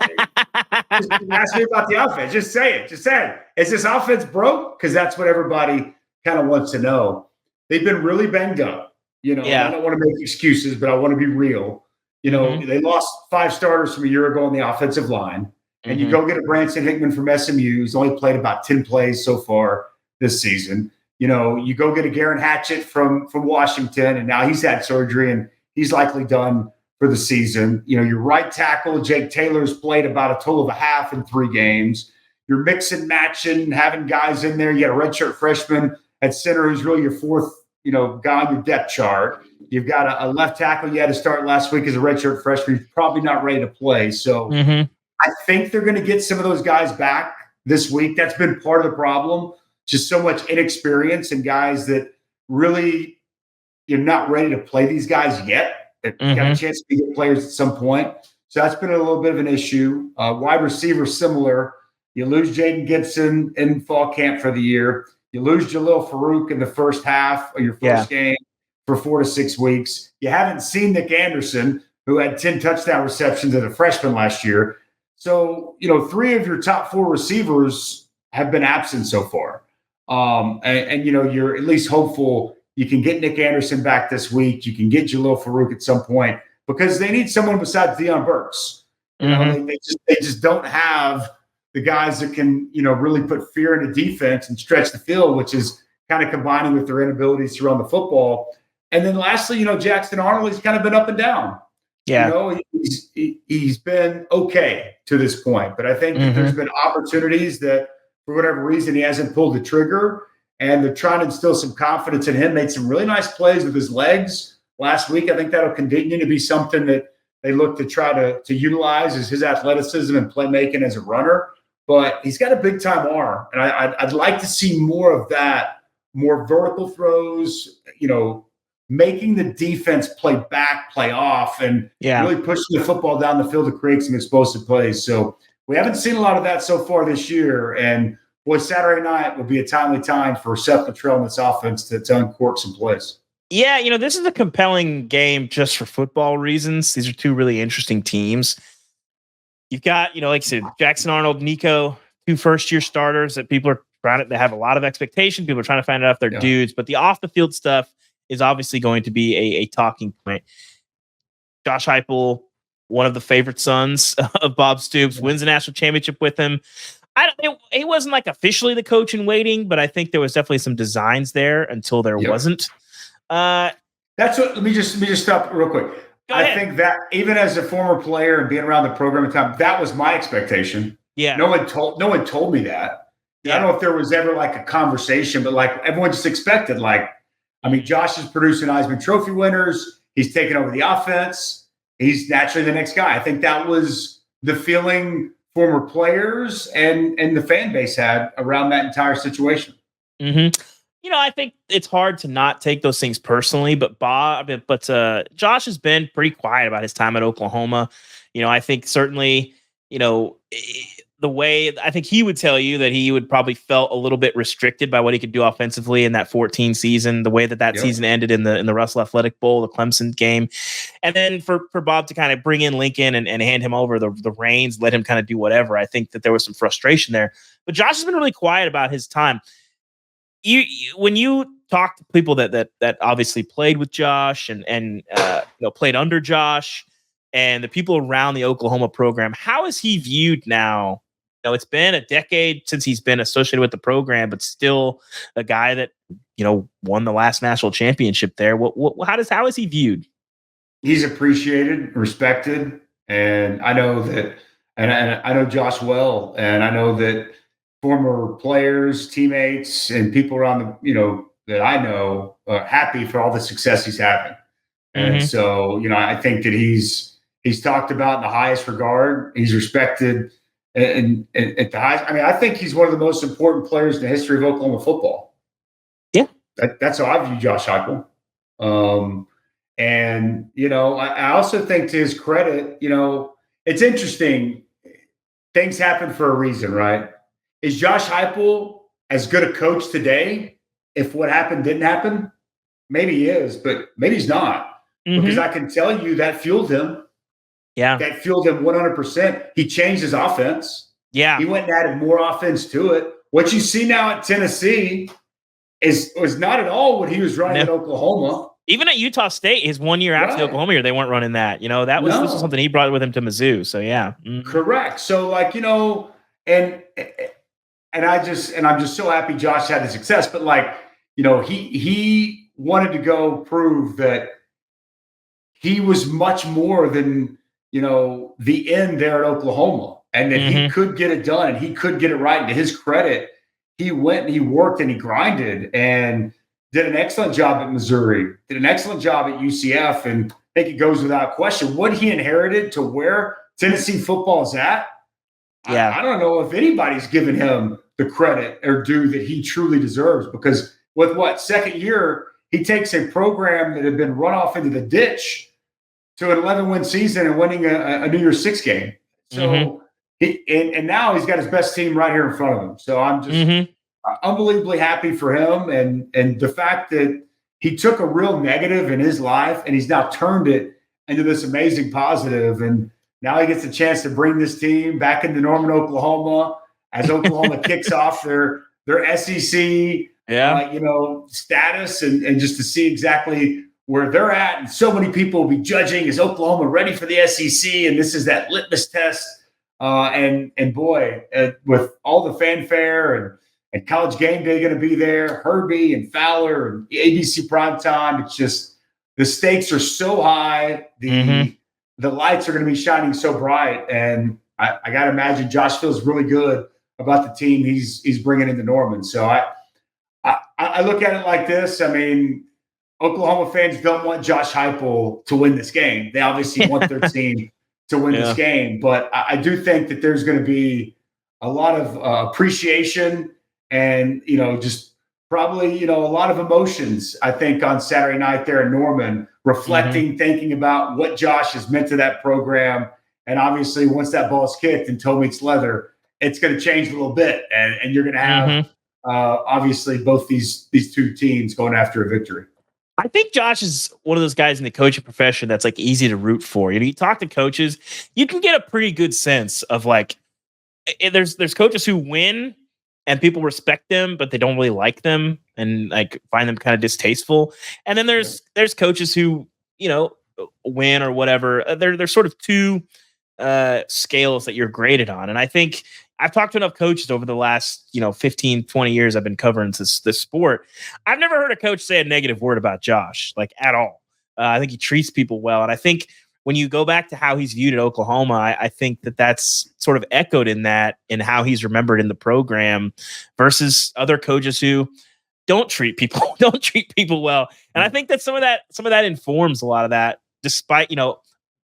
just ask me about the offense. Just say it. Just say it. Is this offense broke? Because that's what everybody kind of wants to know. They've been really banged up. I don't want to make excuses, but I want to be real. They lost 5 starters from a year ago on the offensive line. And you go get a Branson Hickman from SMU, who's only played about 10 plays so far this season. You go get a Garen Hatchett from Washington, and now he's had surgery, and he's likely done for the season. Your right tackle, Jake Taylor's played about a total of a half in 3 games. You're mixing, matching, having guys in there. You got a redshirt freshman at center who's really your 4th, guy on your depth chart. You've got a left tackle you had to start last week as a redshirt freshman. He's probably not ready to play. So I think they're going to get some of those guys back this week. That's been part of the problem. Just so much inexperience and guys that really you're not ready to play these guys yet. Got a chance to get players at some point. So that's been a little bit of an issue. Wide receiver, similar. You lose Jaden Gibson in fall camp for the year. You lose Jalil Farouk in the first half of your first game for 4 to 6 weeks. You haven't seen Nick Anderson, who had 10 touchdown receptions as a freshman last year. So, 3 of your top 4 receivers have been absent so far. You're at least hopeful you can get Nick Anderson back this week. You can get Jalil Farouk at some point because they need someone besides Deion Burks. They just don't have the guys that can, really put fear into defense and stretch the field, which is kind of combining with their inabilities to run the football. And then lastly, Jackson Arnold, he's kind of been up and down. Yeah. He's been okay to this point, but I think that there's been opportunities that for whatever reason, he hasn't pulled the trigger, and they're trying to instill some confidence in him. Made some really nice plays with his legs last week. I think that'll continue to be something that they look to try to utilize as his athleticism and playmaking as a runner. But he's got a big-time arm, and I'd like to see more of that, more vertical throws, making the defense play back, play off, and really pushing the football down the field to create some explosive plays. So we haven't seen a lot of that so far this year. And, boy, Saturday night will be a timely time for Seth Luttrell and this offense to uncork some plays. Yeah, this is a compelling game just for football reasons. These are 2 really interesting teams. You've got, like I said, Jackson Arnold, Nico, 2 first-year starters that people are trying to – they have a lot of expectation. People are trying to find out if they're dudes. But the off-the-field stuff is obviously going to be a talking point. Josh Heupel, one of the favorite sons of Bob Stoops, wins the national championship with him. He wasn't like officially the coach in waiting, but I think there was definitely some designs there until there wasn't. That's what. Let me just stop real quick. I think that even as a former player and being around the program at the time, that was my expectation. Yeah. No one told me that. Yeah. I don't know if there was ever like a conversation, but like everyone just expected, like, I mean, Josh is producing Heisman Trophy winners. He's taking over the offense. He's naturally the next guy. I think that was the feeling former players and the fan base had around that entire situation. Mm-hmm. You know, I think it's hard to not take those things personally, but Josh has been pretty quiet about his time at Oklahoma. You know, I think certainly, you know, the way I think he would tell you that he would probably felt a little bit restricted by what he could do offensively in that 14 season, the way that season ended in the Russell Athletic Bowl, the Clemson game. And then for Bob to kind of bring in Lincoln and hand him over the reins, let him kind of do whatever. I think that there was some frustration there, but Josh has been really quiet about his time. When you talk to people that obviously played with Josh and played under Josh and the people around the Oklahoma program, how is he viewed now? You know, it's been a decade since he's been associated with the program, but still a guy that, you know, won the last national championship there. How is he viewed? He's appreciated, respected, and I know that, and I know Josh well, and I know that former players, teammates, and people around that I know are happy for all the success he's having. And so, you know, I think that he's talked about in the highest regard. He's respected and at the highest. I mean, I think he's one of the most important players in the history of Oklahoma football. Yeah. That's how I view Josh Heupel. And, you know, I also think to his credit, you know, it's interesting. Things happen for a reason, right? Is Josh Heupel as good a coach today if what happened didn't happen? Maybe he is, but maybe he's not. Because I can tell you that fueled him. Yeah. That fueled him 100%. He changed his offense. Yeah. He went and added more offense to it. What you see now at Tennessee was not at all what he was running at Oklahoma. Even at Utah State, his 1 year after the Oklahoma year, they weren't running that. You know, this was something he brought with him to Mizzou. So yeah. Correct. So like, you know, and I'm just so happy Josh had the success, but like, you know, he wanted to go prove that he was much more than, you know, the end there at Oklahoma, and that he could get it done and he could get it right. And to his credit, he went and he worked and he grinded and did an excellent job at Missouri, did an excellent job at UCF. And I think it goes without question what he inherited to where Tennessee football is at. Yeah. I don't know if anybody's given him the credit or due that he truly deserves, because with second year, he takes a program that had been run off into the ditch to an 11-win season and winning a New Year's Six game. So and now he's got his best team right here in front of him. So I'm just unbelievably happy for him, and the fact that he took a real negative in his life and he's now turned it into this amazing positive. And now he gets a chance to bring this team back into Norman, Oklahoma, as Oklahoma kicks off their SEC status, and just to see exactly where they're at. And so many people will be judging, is Oklahoma ready for the SEC? And this is that litmus test. And boy, with all the fanfare and College Game Day going to be there, Herbie and Fowler and ABC primetime, it's just the stakes are so high. The lights are going to be shining so bright. And I got to imagine Josh feels really good about the team he's bringing into Norman. So I look at it like this. I mean, Oklahoma fans don't want Josh Heupel to win this game. They obviously want their team to win this game. But I do think that there's going to be a lot of appreciation and, you know, just probably, you know, a lot of emotions, I think, on Saturday night there in Norman, reflecting, thinking about what Josh has meant to that program. And obviously, once that ball is kicked and toe meets leather, it's going to change a little bit. And you're going to have, obviously, both these two teams going after a victory. I think Josh is one of those guys in the coaching profession that's like easy to root for. You know, you talk to coaches, you can get a pretty good sense of like, there's coaches who win and people respect them, but they don't really like them and like find them kind of distasteful. And then there's coaches who, win or whatever. They're sort of two scales that you're graded on. And I think I've talked to enough coaches over the last, 15, 20 years I've been covering this sport. I've never heard a coach say a negative word about Josh, like at all. I think he treats people well. And I think when you go back to how he's viewed at Oklahoma, I think that's sort of echoed in how he's remembered in the program versus other coaches who don't treat people well. And I think that some of that informs a lot of that, despite,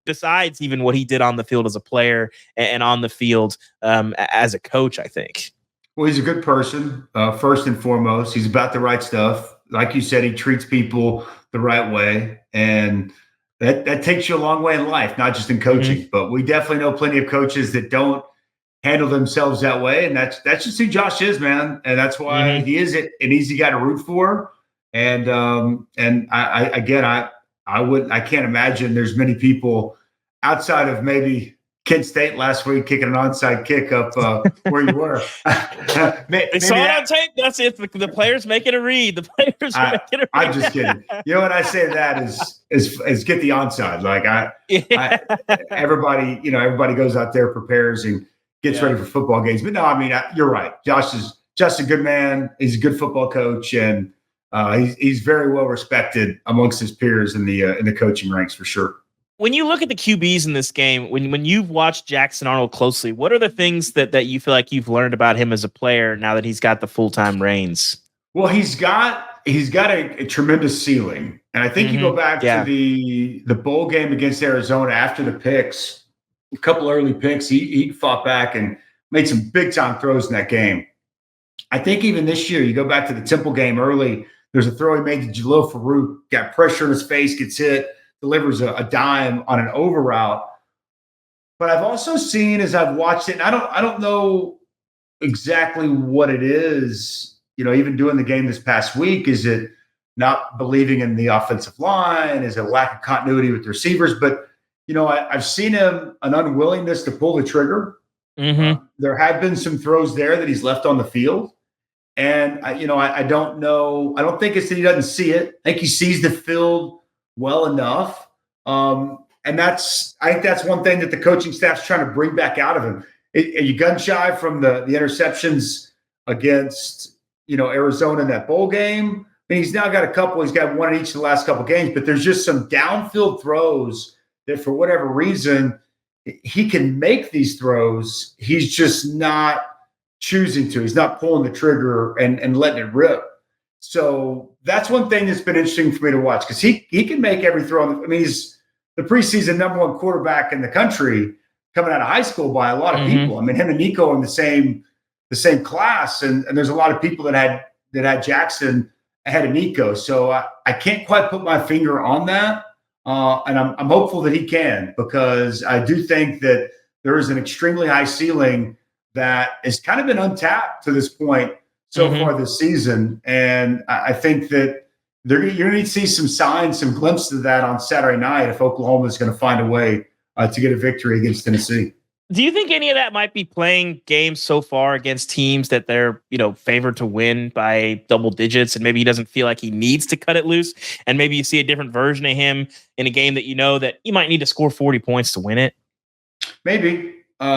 besides even what he did on the field as a player and on the field as a coach, I think. Well, he's a good person, first and foremost. He's about the right stuff. Like you said, he treats people the right way. And that takes you a long way in life, not just in coaching. Mm-hmm. But we definitely know plenty of coaches that don't handle themselves that way. And that's just who Josh is, man. And that's why he is an easy guy to root for. And I can't imagine there's many people outside of maybe Kent State last week kicking an onside kick up where you were. They saw it on tape. That's it. The players making a read. The players are making a read. I'm just kidding. You know what I say to that is get the onside. Like everybody goes out there, prepares, and gets ready for football games. But no, I mean, you're right. Josh is just a good man. He's a good football coach, and he's very well respected amongst his peers in the coaching ranks for sure. When you look at the QBs in this game, when you've watched Jackson Arnold closely, what are the things that you feel like you've learned about him as a player now that he's got the full-time reins? Well, he's got a tremendous ceiling. And I think you go back to the bowl game against Arizona after the picks, a couple early picks, he fought back and made some big-time throws in that game. I think even this year, you go back to the Temple game early, there's a throw he made to Jalil Farouk, got pressure in his face, gets hit, delivers a dime on an over route. But I've also seen, as I've watched it, and I don't know exactly what it is, even doing the game this past week, is it not believing in the offensive line? Is it a lack of continuity with the receivers? But, I've seen him an unwillingness to pull the trigger. Mm-hmm. There have been some throws there that he's left on the field. And, I don't know. I don't think it's that he doesn't see it. I think he sees the field well enough. And I think that's one thing that the coaching staff's trying to bring back out of him. Are you gun shy from the interceptions against, Arizona in that bowl game? I mean, he's now got a couple. He's got one in each of the last couple games, but there's just some downfield throws that for whatever reason, he can make these throws. He's just not choosing to. He's not pulling the trigger and letting it rip. So that's one thing that's been interesting for me to watch, because he can make every throw. I mean, he's the preseason #1 quarterback in the country coming out of high school by a lot of people. I mean, him and Nico in the same class, and there's a lot of people that had Jackson ahead of Nico. So I can't quite put my finger on that, and I'm hopeful that he can, because I do think that there is an extremely high ceiling that has kind of been untapped to this point so far this season. And I think that you're going to need to see some signs, some glimpses of that on Saturday night if Oklahoma is going to find a way to get a victory against Tennessee. Do you think any of that might be playing games so far against teams that they're, favored to win by double digits, and maybe he doesn't feel like he needs to cut it loose, and maybe you see a different version of him in a game that that you might need to score 40 points to win it? Maybe. When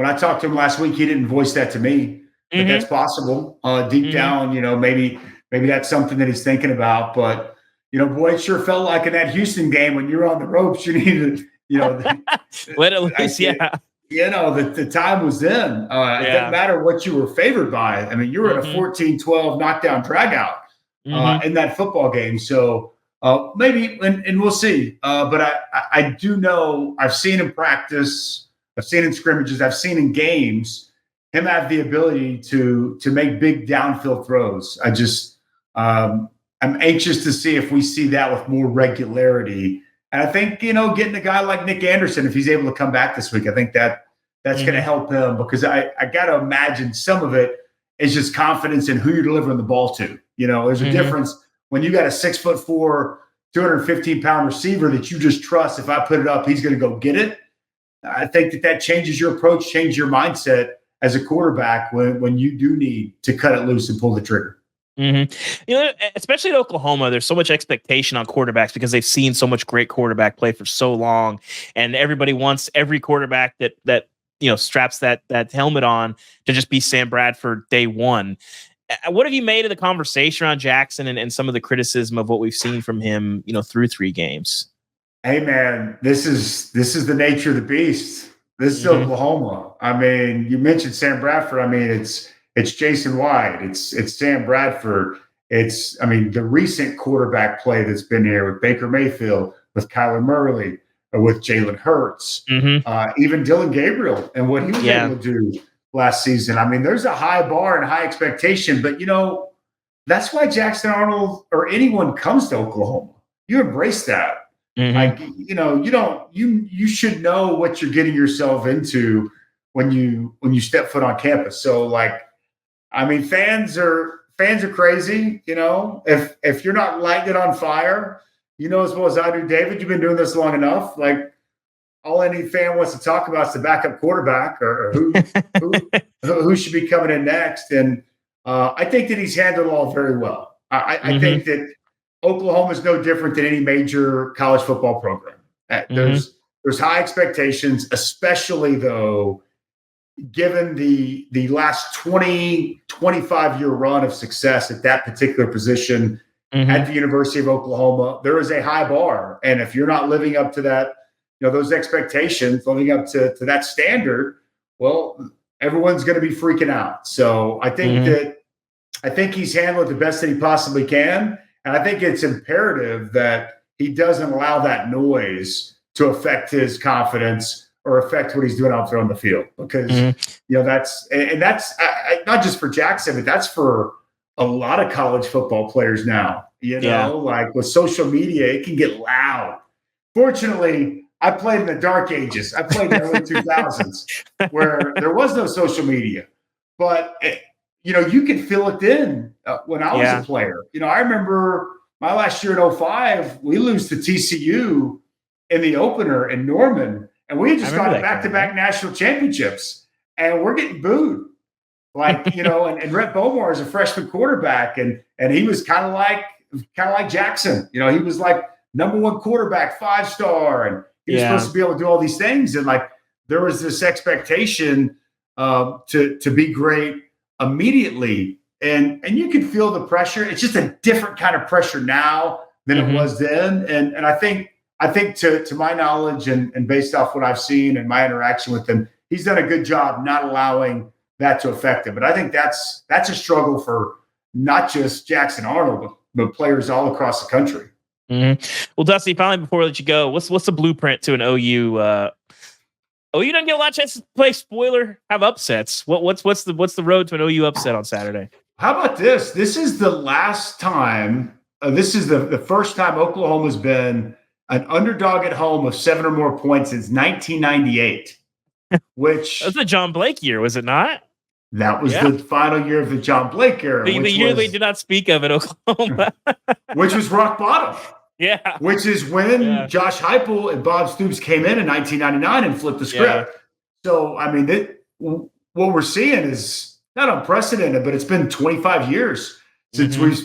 I talked to him last week, he didn't voice that to me. But that's possible. Deep down, maybe that's something that he's thinking about. But, boy, it sure felt like in that Houston game when you're on the ropes, you needed, let it loose, the time was in. It doesn't matter what you were favored by. I mean, you were in a 14-12 knockdown dragout in that football game. So maybe, and we'll see. But I do know, I've seen him practice, I've seen in scrimmages, I've seen in games, him have the ability to make big downfield throws. I just I'm anxious to see if we see that with more regularity. And I think, getting a guy like Nick Anderson, if he's able to come back this week, I think that's going to help him, because I got to imagine some of it is just confidence in who you're delivering the ball to. There's a difference when you got a 6'4", 215-pound receiver that you just trust. If I put it up, he's going to go get it. I think that changes your approach, changes your mindset as a quarterback when you do need to cut it loose and pull the trigger. Especially in Oklahoma, there's so much expectation on quarterbacks because they've seen so much great quarterback play for so long, and everybody wants every quarterback that straps that helmet on to just be Sam Bradford day one. What have you made of the conversation around Jackson and some of the criticism of what we've seen from him, through 3 games? Hey man, this is the nature of the beast. This is Oklahoma. I mean, you mentioned Sam Bradford. I mean, it's Jason White. It's Sam Bradford. The recent quarterback play that's been here with Baker Mayfield, with Kyler Murray, with Jalen Hurts, even Dylan Gabriel and what he was able to do last season. I mean, there's a high bar and high expectation, but that's why Jackson Arnold or anyone comes to Oklahoma. You embrace that. Like, you should know what you're getting yourself into when you step foot on campus. So fans are crazy. If you're not lighting it on fire, as well as I do, David, you've been doing this long enough. Like, all any fan wants to talk about is the backup quarterback or who should be coming in next. And I think that he's handled it all very well. I think that Oklahoma is no different than any major college football program. There's high expectations, especially though, given the last 25-year run of success at that particular position at the University of Oklahoma. There is a high bar. And if you're not living up to that, those expectations, living up to that standard, well, everyone's going to be freaking out. So I think he's handled it the best that he possibly can. And I think it's imperative that he doesn't allow that noise to affect his confidence or affect what he's doing out there on the field. Because, that's not just for Jackson, but that's for a lot of college football players now. Like with social media, it can get loud. Fortunately, I played in the dark ages. I played in the early 2000s where there was no social media. But you could feel it then when I was a player. I remember my last year in 2005, we lose to TCU in the opener in Norman, and we had just got back-to-back national championships, and we're getting booed. And Rhett Bomar is a freshman quarterback, and he was kind of like Jackson. He was like number 1 quarterback, 5-star, and he was supposed to be able to do all these things. And there was this expectation to be great immediately, and you can feel the pressure. It's just a different kind of pressure now than it was then. And I think to my knowledge and based off what I've seen and my interaction with him, he's done a good job not allowing that to affect him. But I think that's a struggle for not just Jackson Arnold, but players all across the country. Well, Dusty, finally, before we let you go, what's the blueprint to an OU? OU doesn't get a lot of chances to play spoiler, have upsets. What's the road to an OU upset on Saturday? How about this? This is the last time. This is the first time Oklahoma's been an underdog at home of 7 or more points since 1998. Which that's the John Blake year, was it not? That was the final year of the John Blake era. The year they did not speak of at Oklahoma. Which was rock bottom. Yeah. Which is when Josh Heupel and Bob Stoops came in 1999 and flipped the script. Yeah. So, what we're seeing is not unprecedented, but it's been 25 years since we've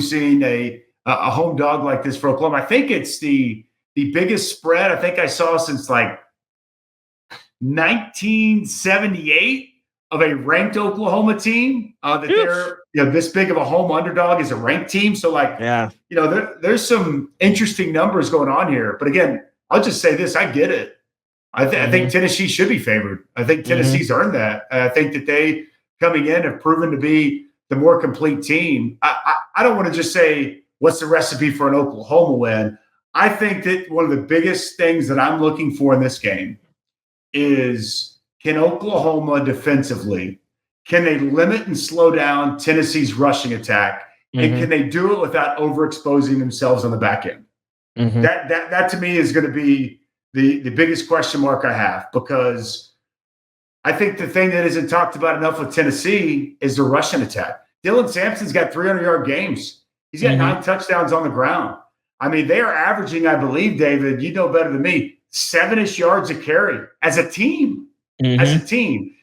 seen a home dog like this for Oklahoma. I think it's the biggest spread I think I saw since 1978 of a ranked Oklahoma team they're this big of a home underdog is a ranked team. So there's some interesting numbers going on here. But again, I'll just say this: I get it. I think Tennessee should be favored. I think Tennessee's earned that. I think that they coming in have proven to be the more complete team. I don't want to just say what's the recipe for an Oklahoma win. I think that one of the biggest things that I'm looking for in this game is, can Oklahoma defensively, can they limit and slow down Tennessee's rushing attack? And can they do it without overexposing themselves on the back end? That to me is going to be the biggest question mark I have, because I think the thing that isn't talked about enough with Tennessee is the rushing attack. Dylan Sampson's got 300-yard games. He's got 9 touchdowns on the ground. They are averaging, I believe, David, you know better than me, 7-ish yards a carry as a team. As a team.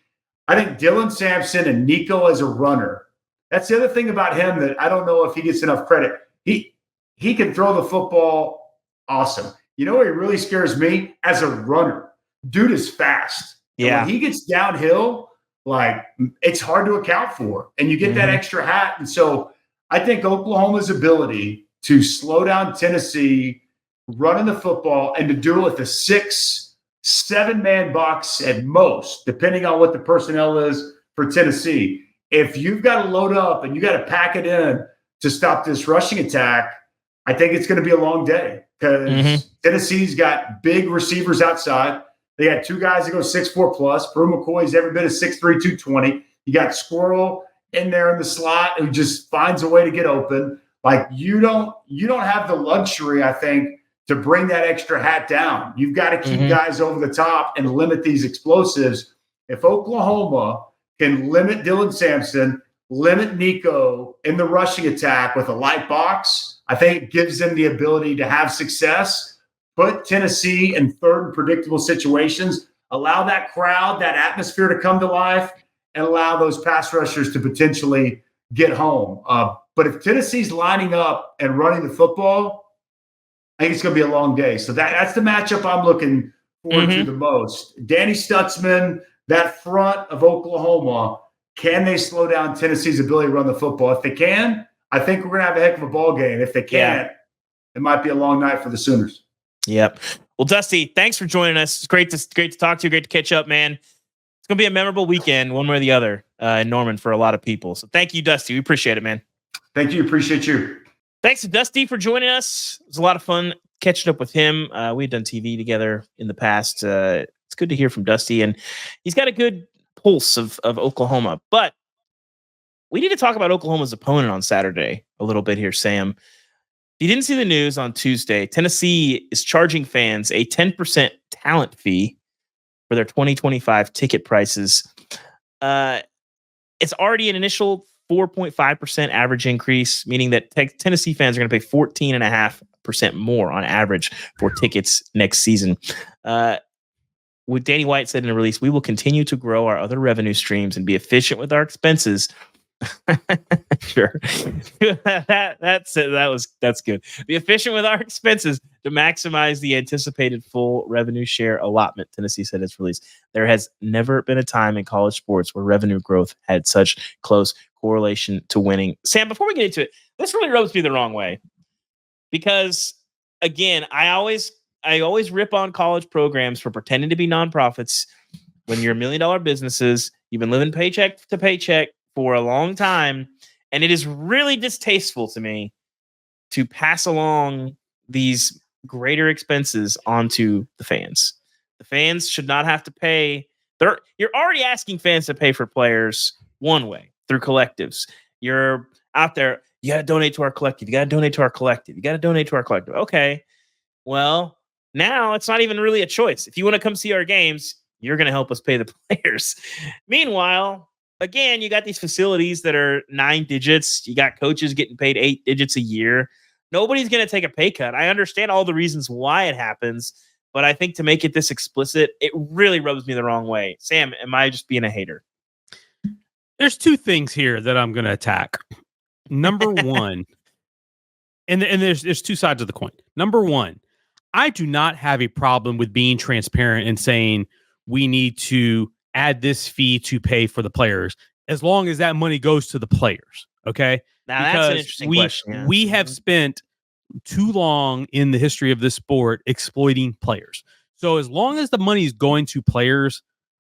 I think Dylan Sampson and Nico as a runner. That's the other thing about him that I don't know if he gets enough credit. He can throw the football awesome. You know what really scares me? As a runner, dude is fast. Yeah. And when he gets downhill, like it's hard to account for. And you get that extra hat. And so I think Oklahoma's ability to slow down Tennessee, running the football, and to do it with a 6-7 man box at most, depending on what the personnel is for Tennessee. If you've got to load up and you got to pack it in to stop this rushing attack, I think it's going to be a long day because Tennessee's got big receivers outside. They got two guys that go 6'4 plus. Brew McCoy's every bit of 6'3", 220. You got Squirrel in there in the slot who just finds a way to get open. Like you don't have the luxury, I think, to bring that extra hat down. You've got to keep guys over the top and limit these explosives. If Oklahoma can limit Dylan Sampson, limit Nico in the rushing attack with a light box, I think it gives them the ability to have success, put Tennessee in third and predictable situations, allow that crowd, that atmosphere to come to life, and allow those pass rushers to potentially get home. But if Tennessee's lining up and running the football, I think it's going to be a long day. So that's the matchup I'm looking forward to the most. Danny Stutzman, that front of Oklahoma, can they slow down Tennessee's ability to run the football? If they can, I think we're going to have a heck of a ball game. If they can't, it might be a long night for the Sooners. Yep. Well, Dusty, thanks for joining us. It's great to talk to you. Great to catch up, man. It's going to be a memorable weekend, one way or the other, in Norman for a lot of people. So thank you, Dusty. We appreciate it, man. Thank you. Appreciate you. Thanks to Dusty for joining us. It was a lot of fun catching up with him. We've done TV together in the past. It's good to hear from Dusty, and he's got a good pulse of Oklahoma. But we need to talk about Oklahoma's opponent on Saturday a little bit here, Sam. If you didn't see the news on Tuesday, Tennessee is charging fans a 10% talent fee for their 2025 ticket prices. It's already an initial 4.5% average increase, meaning that Tennessee fans are going to pay 14.5% more on average for tickets next season. What Danny White said in a release, we will continue to grow our other revenue streams and be efficient with our expenses. Sure. That's good. Be efficient with our expenses to maximize the anticipated full revenue share allotment, Tennessee said in its release. There has never been a time in college sports where revenue growth had such close correlation to winning. Sam, before we get into it, this really rubs me the wrong way. Because again, I always rip on college programs for pretending to be nonprofits when you're $1 million businesses. You've been living paycheck to paycheck for a long time, and it is really distasteful to me to pass along these greater expenses onto the fans. The fans should not have to pay. You're already asking fans to pay for players one way, through collectives. You're out there, you got to donate to our collective. You got to donate to our collective. You got to donate to our collective. Okay, well, now it's not even really a choice. If you want to come see our games, you're going to help us pay the players. Meanwhile, again, you got these facilities that are 9 digits. You got coaches getting paid 8 digits a year. Nobody's going to take a pay cut. I understand all the reasons why it happens, but I think to make it this explicit, it really rubs me the wrong way. Sam, am I just being a hater? There's 2 things here that I'm going to attack. Number one, and there's 2 sides of the coin. Number one, I do not have a problem with being transparent and saying we need to add this fee to pay for the players, as long as that money goes to the players. Okay. Now that's an interesting question. Yeah. We have spent too long in the history of this sport exploiting players. So as long as the money is going to players,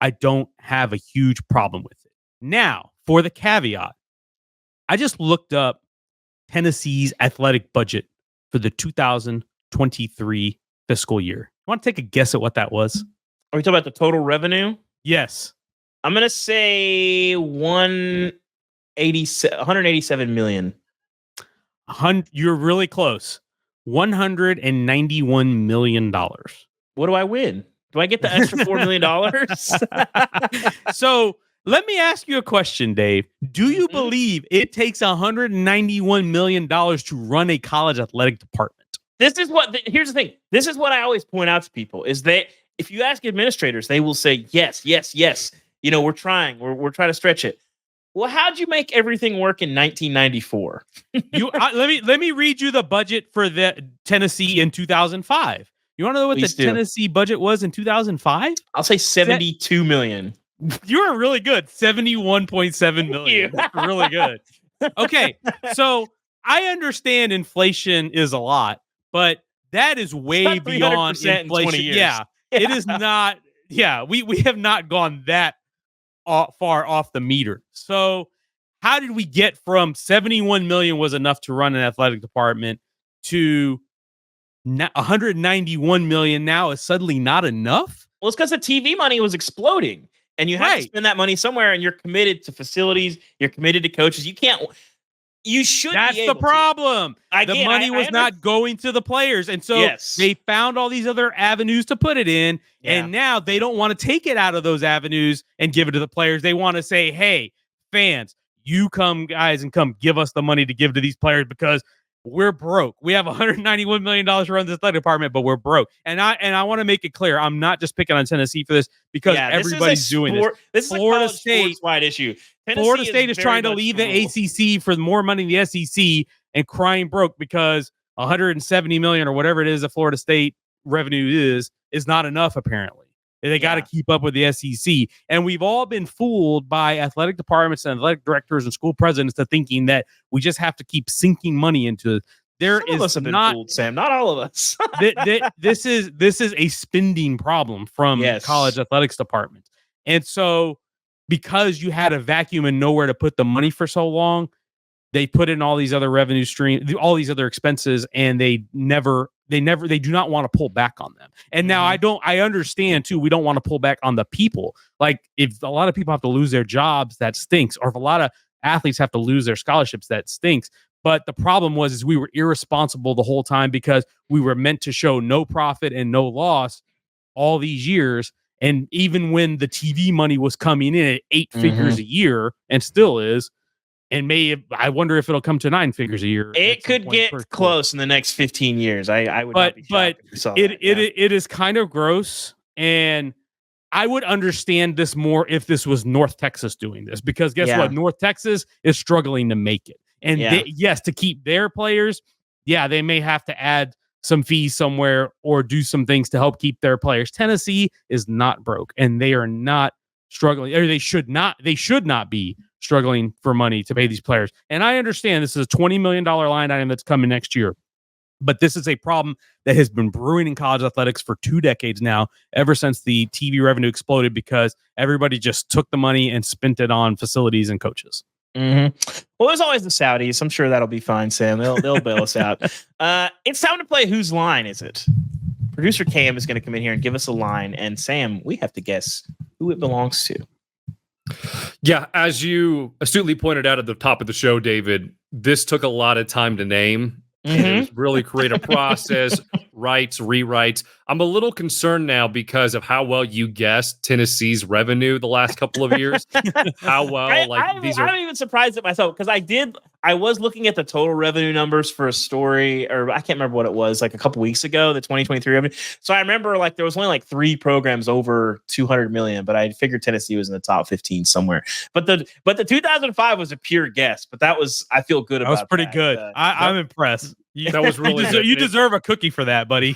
I don't have a huge problem with it. Now, for the caveat, I just looked up Tennessee's athletic budget for the 2023 fiscal year. You want to take a guess at what that was? Are we talking about the total revenue? Yes. I'm going to say 187 million. You're really close. $191 million. What do I win? Do I get the extra $4 million? So let me ask you a question, Dave. Do you believe it takes $191 million to run a college athletic department? Here's the thing. This is what I always point out to people is that if you ask administrators, they will say, yes, yes, yes. we're trying to stretch it. Well, how'd you make everything work in 1994? Let me read you the budget for the Tennessee in 2005. You want to know what Please the Tennessee budget was in 2005? I'll say 72 million. You were really good. 71.7 million. Really good. Okay, so I understand inflation is a lot, but that is way beyond inflation. Yeah, it is not. Yeah, we have not gone that far off the meter. So how did we get from 71 million was enough to run an athletic department to 191 million now is suddenly not enough? Well, it's because the TV money was exploding, and you have to spend that money somewhere, and you're committed to facilities, you're committed to coaches. You should. That's the problem. The money was not going to the players, and so they found all these other avenues to put it in, and now they don't want to take it out of those avenues and give it to the players. They want to say, "Hey, fans, you come, guys, and come give us the money to give to these players because we're broke. We have $191 million to run this athletic department, but we're broke." And I want to make it clear, I'm not just picking on Tennessee for this because everybody's doing this. This is Florida State's wide issue. Florida State is trying to leave the ACC for more money in the SEC and crying broke because 170 million or whatever it is that Florida State revenue is not enough apparently. They got to keep up with the SEC. And we've all been fooled by athletic departments and athletic directors and school presidents to thinking that we just have to keep sinking money into it. Some of us have been fooled, Sam. Not all of us. This is a spending problem from college athletics departments. And so because you had a vacuum and nowhere to put the money for so long, they put in all these other revenue streams, all these other expenses, and they do not want to pull back on them. And now I understand too, we don't want to pull back on the people. Like if a lot of people have to lose their jobs, that stinks. Or if a lot of athletes have to lose their scholarships, that stinks. But the problem is we were irresponsible the whole time because we were meant to show no profit and no loss all these years. And even when the TV money was coming in at 8 figures a year and still is, and I wonder if it'll come to 9 figures a year. It could get close in the next 15 years. I would not be shocked if we saw that. It is kind of gross. And I would understand this more if this was North Texas doing this, because guess what? North Texas is struggling to make it. And to keep their players, they may have to add some fees somewhere or do some things to help keep their players. Tennessee is not broke, and they are not struggling, or they should not be struggling for money to pay these players. And I understand this is a $20 million line item that's coming next year, but this is a problem that has been brewing in college athletics for 2 decades now, ever since the TV revenue exploded because everybody just took the money and spent it on facilities and coaches. Well, there's always the Saudis. I'm sure that'll be fine, Sam. They'll bail us out. It's time to play Whose Line Is It? Producer Cam is going to come in here and give us a line, and Sam, we have to guess who it belongs to. Yeah, as you astutely pointed out at the top of the show, David, this took a lot of time to name. And it was really creative process, rewrites. I'm a little concerned now because of how well you guessed Tennessee's revenue the last couple of years. How well, I'm even surprised at myself because I was looking at the total revenue numbers for a story, or I can't remember what it was, like a couple weeks ago, the 2023 revenue. So I remember there was only 3 programs over 200 million, but I figured Tennessee was in the top 15 somewhere. But the 2005 was a pure guess, but I feel good about that. That was pretty good. I'm impressed. That was really good. You deserve a cookie for that, buddy.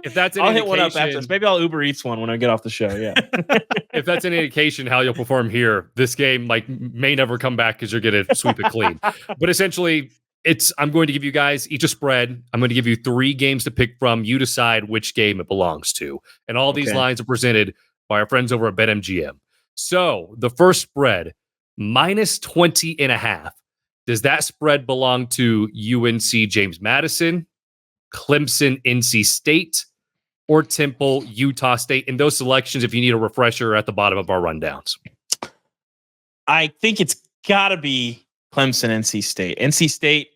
If that's an I'll indication, hit one up after this. Maybe I'll Uber Eats one when I get off the show. Yeah. If that's an indication how you'll perform here, this game may never come back because you're going to sweep it clean. But essentially, I'm going to give you guys each a spread. I'm going to give you 3 games to pick from. You decide which game it belongs to. And all these lines are presented by our friends over at BetMGM. So the first spread, minus 20.5. Does that spread belong to UNC James Madison, Clemson NC State, or Temple Utah State? In those selections, if you need a refresher, at the bottom of our rundowns. I think it's got to be Clemson NC State. NC State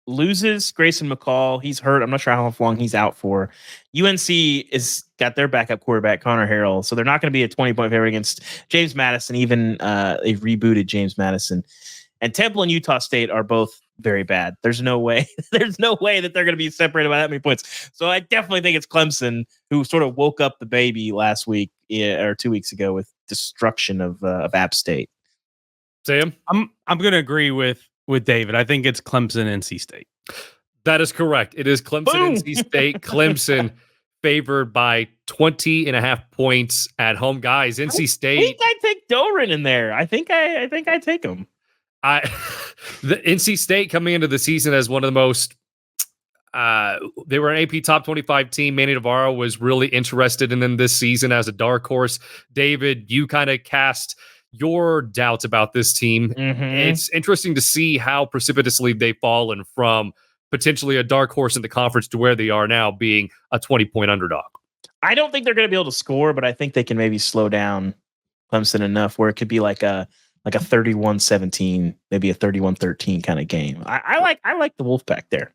loses Grayson McCall. He's hurt. I'm not sure how long he's out for. UNC is got their backup quarterback, Connor Harrell. So they're not going to be a 20-point favorite against James Madison, even a rebooted James Madison. And Temple and Utah State are both very bad. There's no way that they're going to be separated by that many points. So I definitely think it's Clemson who sort of woke up the baby last week or 2 weeks ago with destruction of App State. Sam? I'm going to agree with David. I think it's Clemson, NC State. That is correct. It is Clemson, Boom. NC State. Clemson favored by 20.5 points at home. Guys, NC State. I think I take Doran in there. I think I take him. The NC State coming into the season as one of the most they were an AP top 25 team. Manny Navarro was really interested in them this season as a dark horse. David, you kind of cast your doubts about this team. Mm-hmm. It's interesting to see how precipitously they've fallen from potentially a dark horse in the conference to where they are now being a 20-point underdog. I don't think they're going to be able to score, but I think they can maybe slow down Clemson enough where it could be like a 31-17, maybe a 31-13 kind of game. I like the Wolfpack there.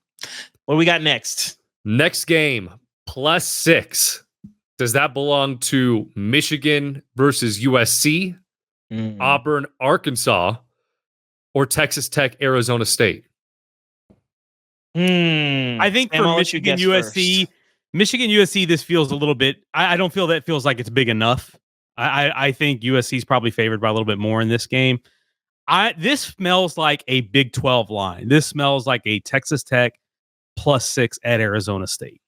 What do we got next? Next game, +6. Does that belong to Michigan versus USC, Auburn, Arkansas, or Texas Tech, Arizona State? I think Sam, for I'll let you Michigan, guess USC, first. Michigan, USC, this feels a little bit. I don't feel that feels like it's big enough. I think USC is probably favored by a little bit more in this game. This smells like a Big 12 line. This smells like a Texas Tech +6 at Arizona State.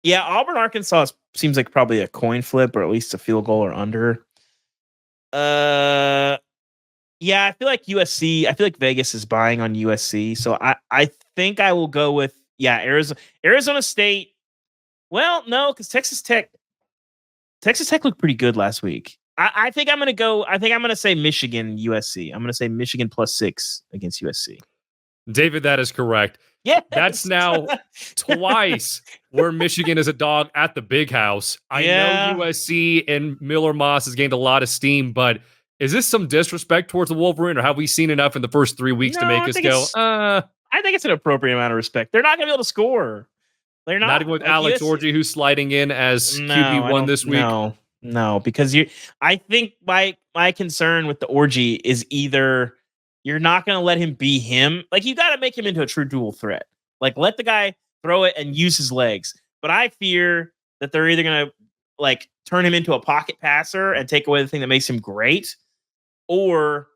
Yeah, Auburn, Arkansas seems like probably a coin flip or at least a field goal or under. Yeah, I feel like USC. I feel like Vegas is buying on USC, so I think I will go with Arizona State. Well, no, because Texas Tech looked pretty good last week. I think I'm going to say Michigan, USC. I'm going to say Michigan +6 against USC. David, that is correct. Yeah, That's now twice where Michigan is a dog at the Big House. I know USC and Miller Moss has gained a lot of steam, but is this some disrespect towards the Wolverine, or have we seen enough in the first 3 weeks to make us go, I think it's an appropriate amount of respect. They're not going to be able to score. They're not even with Alex Orji, who's sliding in as QB1 this week. No, because I think my concern with the Orji is either you're not going to let him be him. Like, you got to make him into a true dual threat. Like, let the guy throw it and use his legs. But I fear that they're either going to like turn him into a pocket passer and take away the thing that makes him great, or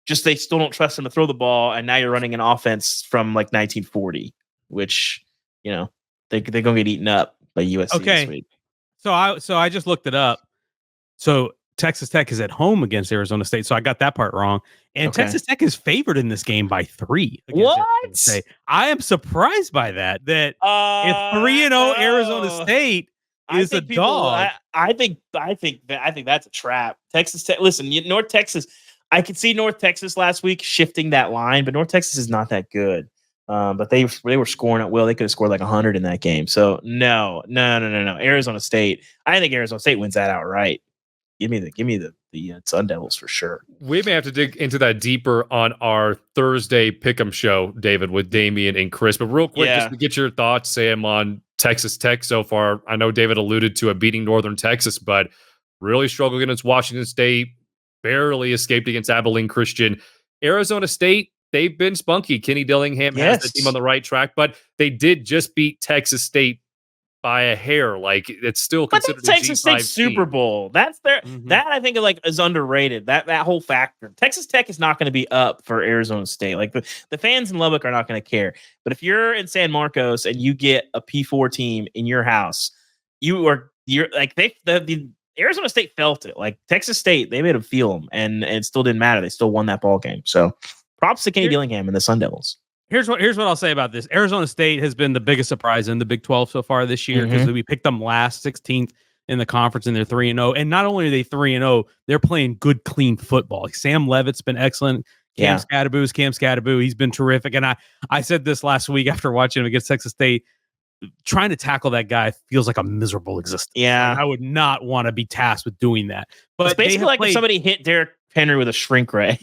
just they still don't trust him to throw the ball. And now you're running an offense from like 1940, which, you know, they're going to get eaten up by USC this week. So I just looked it up. So Texas Tech is at home against Arizona State. So I got that part wrong. And Texas Tech is favored in this game by 3. What? I am surprised by that. That if 3-0 Arizona State is a dog. I think that's a trap. Texas Tech. Listen, North Texas. I could see North Texas last week shifting that line, but North Texas is not that good. But they were scoring at will. They could have scored like 100 in that game. So no. Arizona State. I think Arizona State wins that outright. Give me the Sun Devils for sure. We may have to dig into that deeper on our Thursday pick'em show, David, with Damian and Chris. But real quick, just to get your thoughts, Sam, on Texas Tech so far. I know David alluded to a beating Northern Texas, but really struggled against Washington State. Barely escaped against Abilene Christian. Arizona State, they've been spunky. Kenny Dillingham has the team on the right track, but they did just beat Texas State by a hair. Like, it's still considered a Texas State Super team. Bowl. That's their that I think is underrated. That whole factor. Texas Tech is not going to be up for Arizona State. Like the fans in Lubbock are not going to care. But if you're in San Marcos and you get a P4 team in your house, you're like the Arizona State felt it. Like Texas State, they made them feel them, and it still didn't matter. They still won that ball game. So props to Kenny Dillingham and the Sun Devils. Here's what I'll say about this. Arizona State has been the biggest surprise in the Big 12 so far this year because we picked them last 16th in the conference and they're 3-0. And not only are they 3-0, they're playing good, clean football. Like Sam Levitt's been excellent. Cam Scatteraboo. He's been terrific. And I said this last week after watching him against Texas State. Trying to tackle that guy feels like a miserable existence. Yeah. Like, I would not want to be tasked with doing that. But it's basically like if somebody hit Derek Henry with a shrink ray.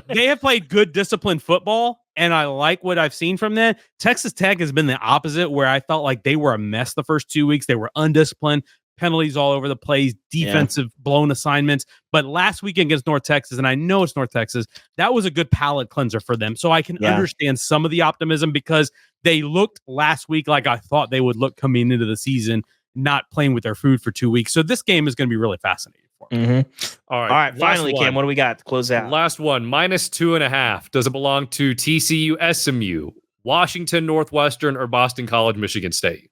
They have played good disciplined football, and I like what I've seen from them. Texas Tech has been the opposite, where I felt like they were a mess the first 2 weeks. They were undisciplined, penalties all over the place, defensive blown assignments. But last weekend against North Texas, and I know it's North Texas, that was a good palate cleanser for them. So I can understand some of the optimism because they looked last week like I thought they would look coming into the season. not playing with their food for 2 weeks. So this game is going to be really fascinating for me. Mm-hmm. All All right. Finally, Cam, what do we got to close out? Last one, -2.5. Does it belong to TCU, SMU, Washington, Northwestern, or Boston College, Michigan State?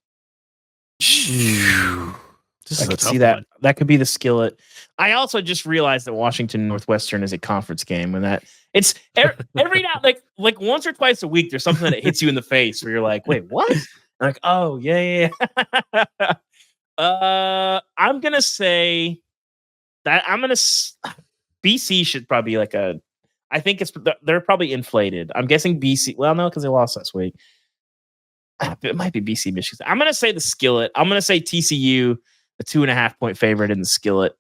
I could see that. That could be the skillet. I also just realized that Washington Northwestern is a conference game, and that it's every now like once or twice a week. There's something that hits you in the face where you're like, "Wait, what?" I'm like, "Oh yeah." I'm gonna say that BC should probably be like a. I think they're probably inflated. I'm guessing BC. Well, no, because they lost last week. It might be BC Michigan. I'm gonna say the skillet. I'm gonna say TCU. A 2.5 point favorite in the skillet.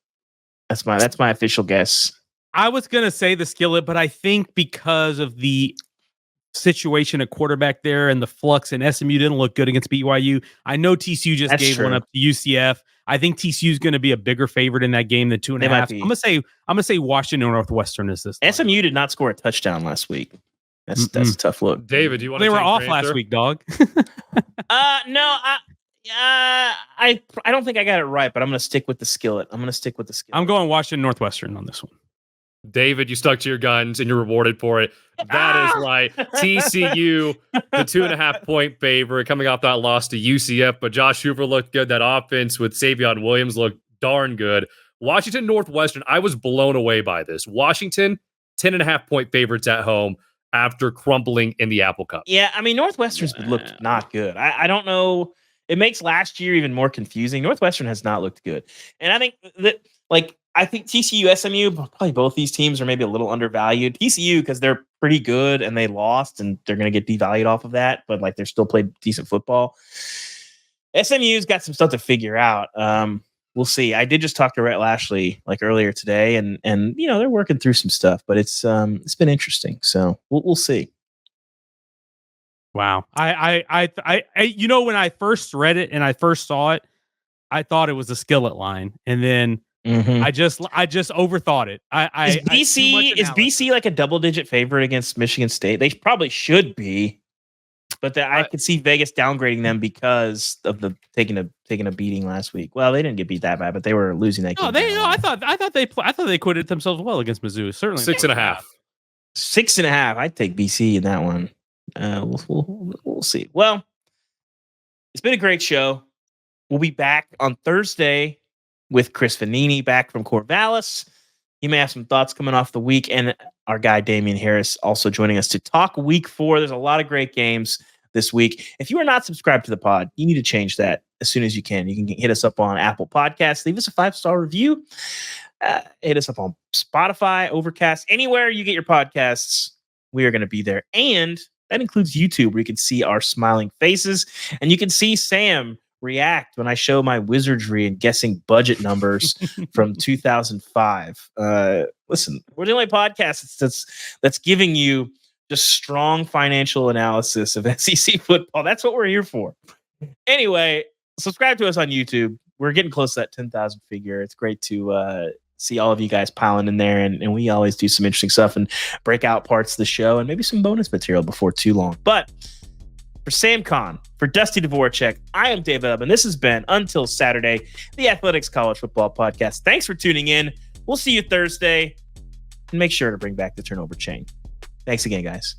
That's my official guess. I was gonna say the skillet, but I think because of the situation at quarterback there and the flux, and SMU didn't look good against BYU. I know TCU just gave one up to UCF. I think TCU is going to be a bigger favorite in that game than 2.5. I'm gonna say Washington or Northwestern is this. SMU did not score a touchdown last week. That's a tough look. David, do you want to? They were off last week, dog. No, I don't think I got it right, but I'm going to stick with the skillet. I'm going Washington Northwestern on this one. David, you stuck to your guns and you're rewarded for it. That is right. TCU, the 2.5 point favorite coming off that loss to UCF, but Josh Hoover looked good. That offense with Savion Williams looked darn good. Washington Northwestern, I was blown away by this. Washington, 10.5 point favorites at home after crumbling in the Apple Cup. Yeah, I mean, Northwestern's looked not good. I don't know. It makes last year even more confusing. Northwestern has not looked good. And I think that, I think TCU, SMU, probably both these teams are maybe a little undervalued. TCU, because they're pretty good and they lost and they're going to get devalued off of that, but they're still played decent football. SMU's got some stuff to figure out. We'll see. I did just talk to Rhett Lashley earlier today, and they're working through some stuff, but it's been interesting. So we'll see. Wow. I when I first read it and I first saw it, I thought it was a skillet line, and then I just overthought it. Is BC like a double-digit favorite against Michigan State? They probably should be, but I could see Vegas downgrading them because of the taking a beating last week. Well, they didn't get beat that bad, but they were losing that game. I thought they acquitted themselves well against Mizzou. Certainly 6.5. 6.5. I'd take BC in that one. We'll see. Well, it's been a great show. We'll be back on Thursday with Chris Vanini back from Corvallis. He may have some thoughts coming off the week, and our guy Damian Harris also joining us to talk week 4. There's a lot of great games this week. If you are not subscribed to the pod, you need to change that as soon as you can. You can hit us up on Apple Podcasts, leave us a 5-star review, hit us up on Spotify, Overcast, anywhere you get your podcasts. We are going to be there, and that includes YouTube, where you can see our smiling faces, and you can see Sam react when I show my wizardry and guessing budget numbers from 2005. Listen, we're the only podcast that's giving you just strong financial analysis of SEC football. That's what we're here for. Anyway, subscribe to us on YouTube. We're getting close to that 10,000 figure. It's great to see all of you guys piling in there, and we always do some interesting stuff and break out parts of the show and maybe some bonus material before too long. But for Sam Kahn, for Dusty Dvoracek, I am David Ubben. This has been Until Saturday, the Athletics College Football Podcast. Thanks for tuning in. We'll see you Thursday. And make sure to bring back the turnover chain. Thanks again, guys.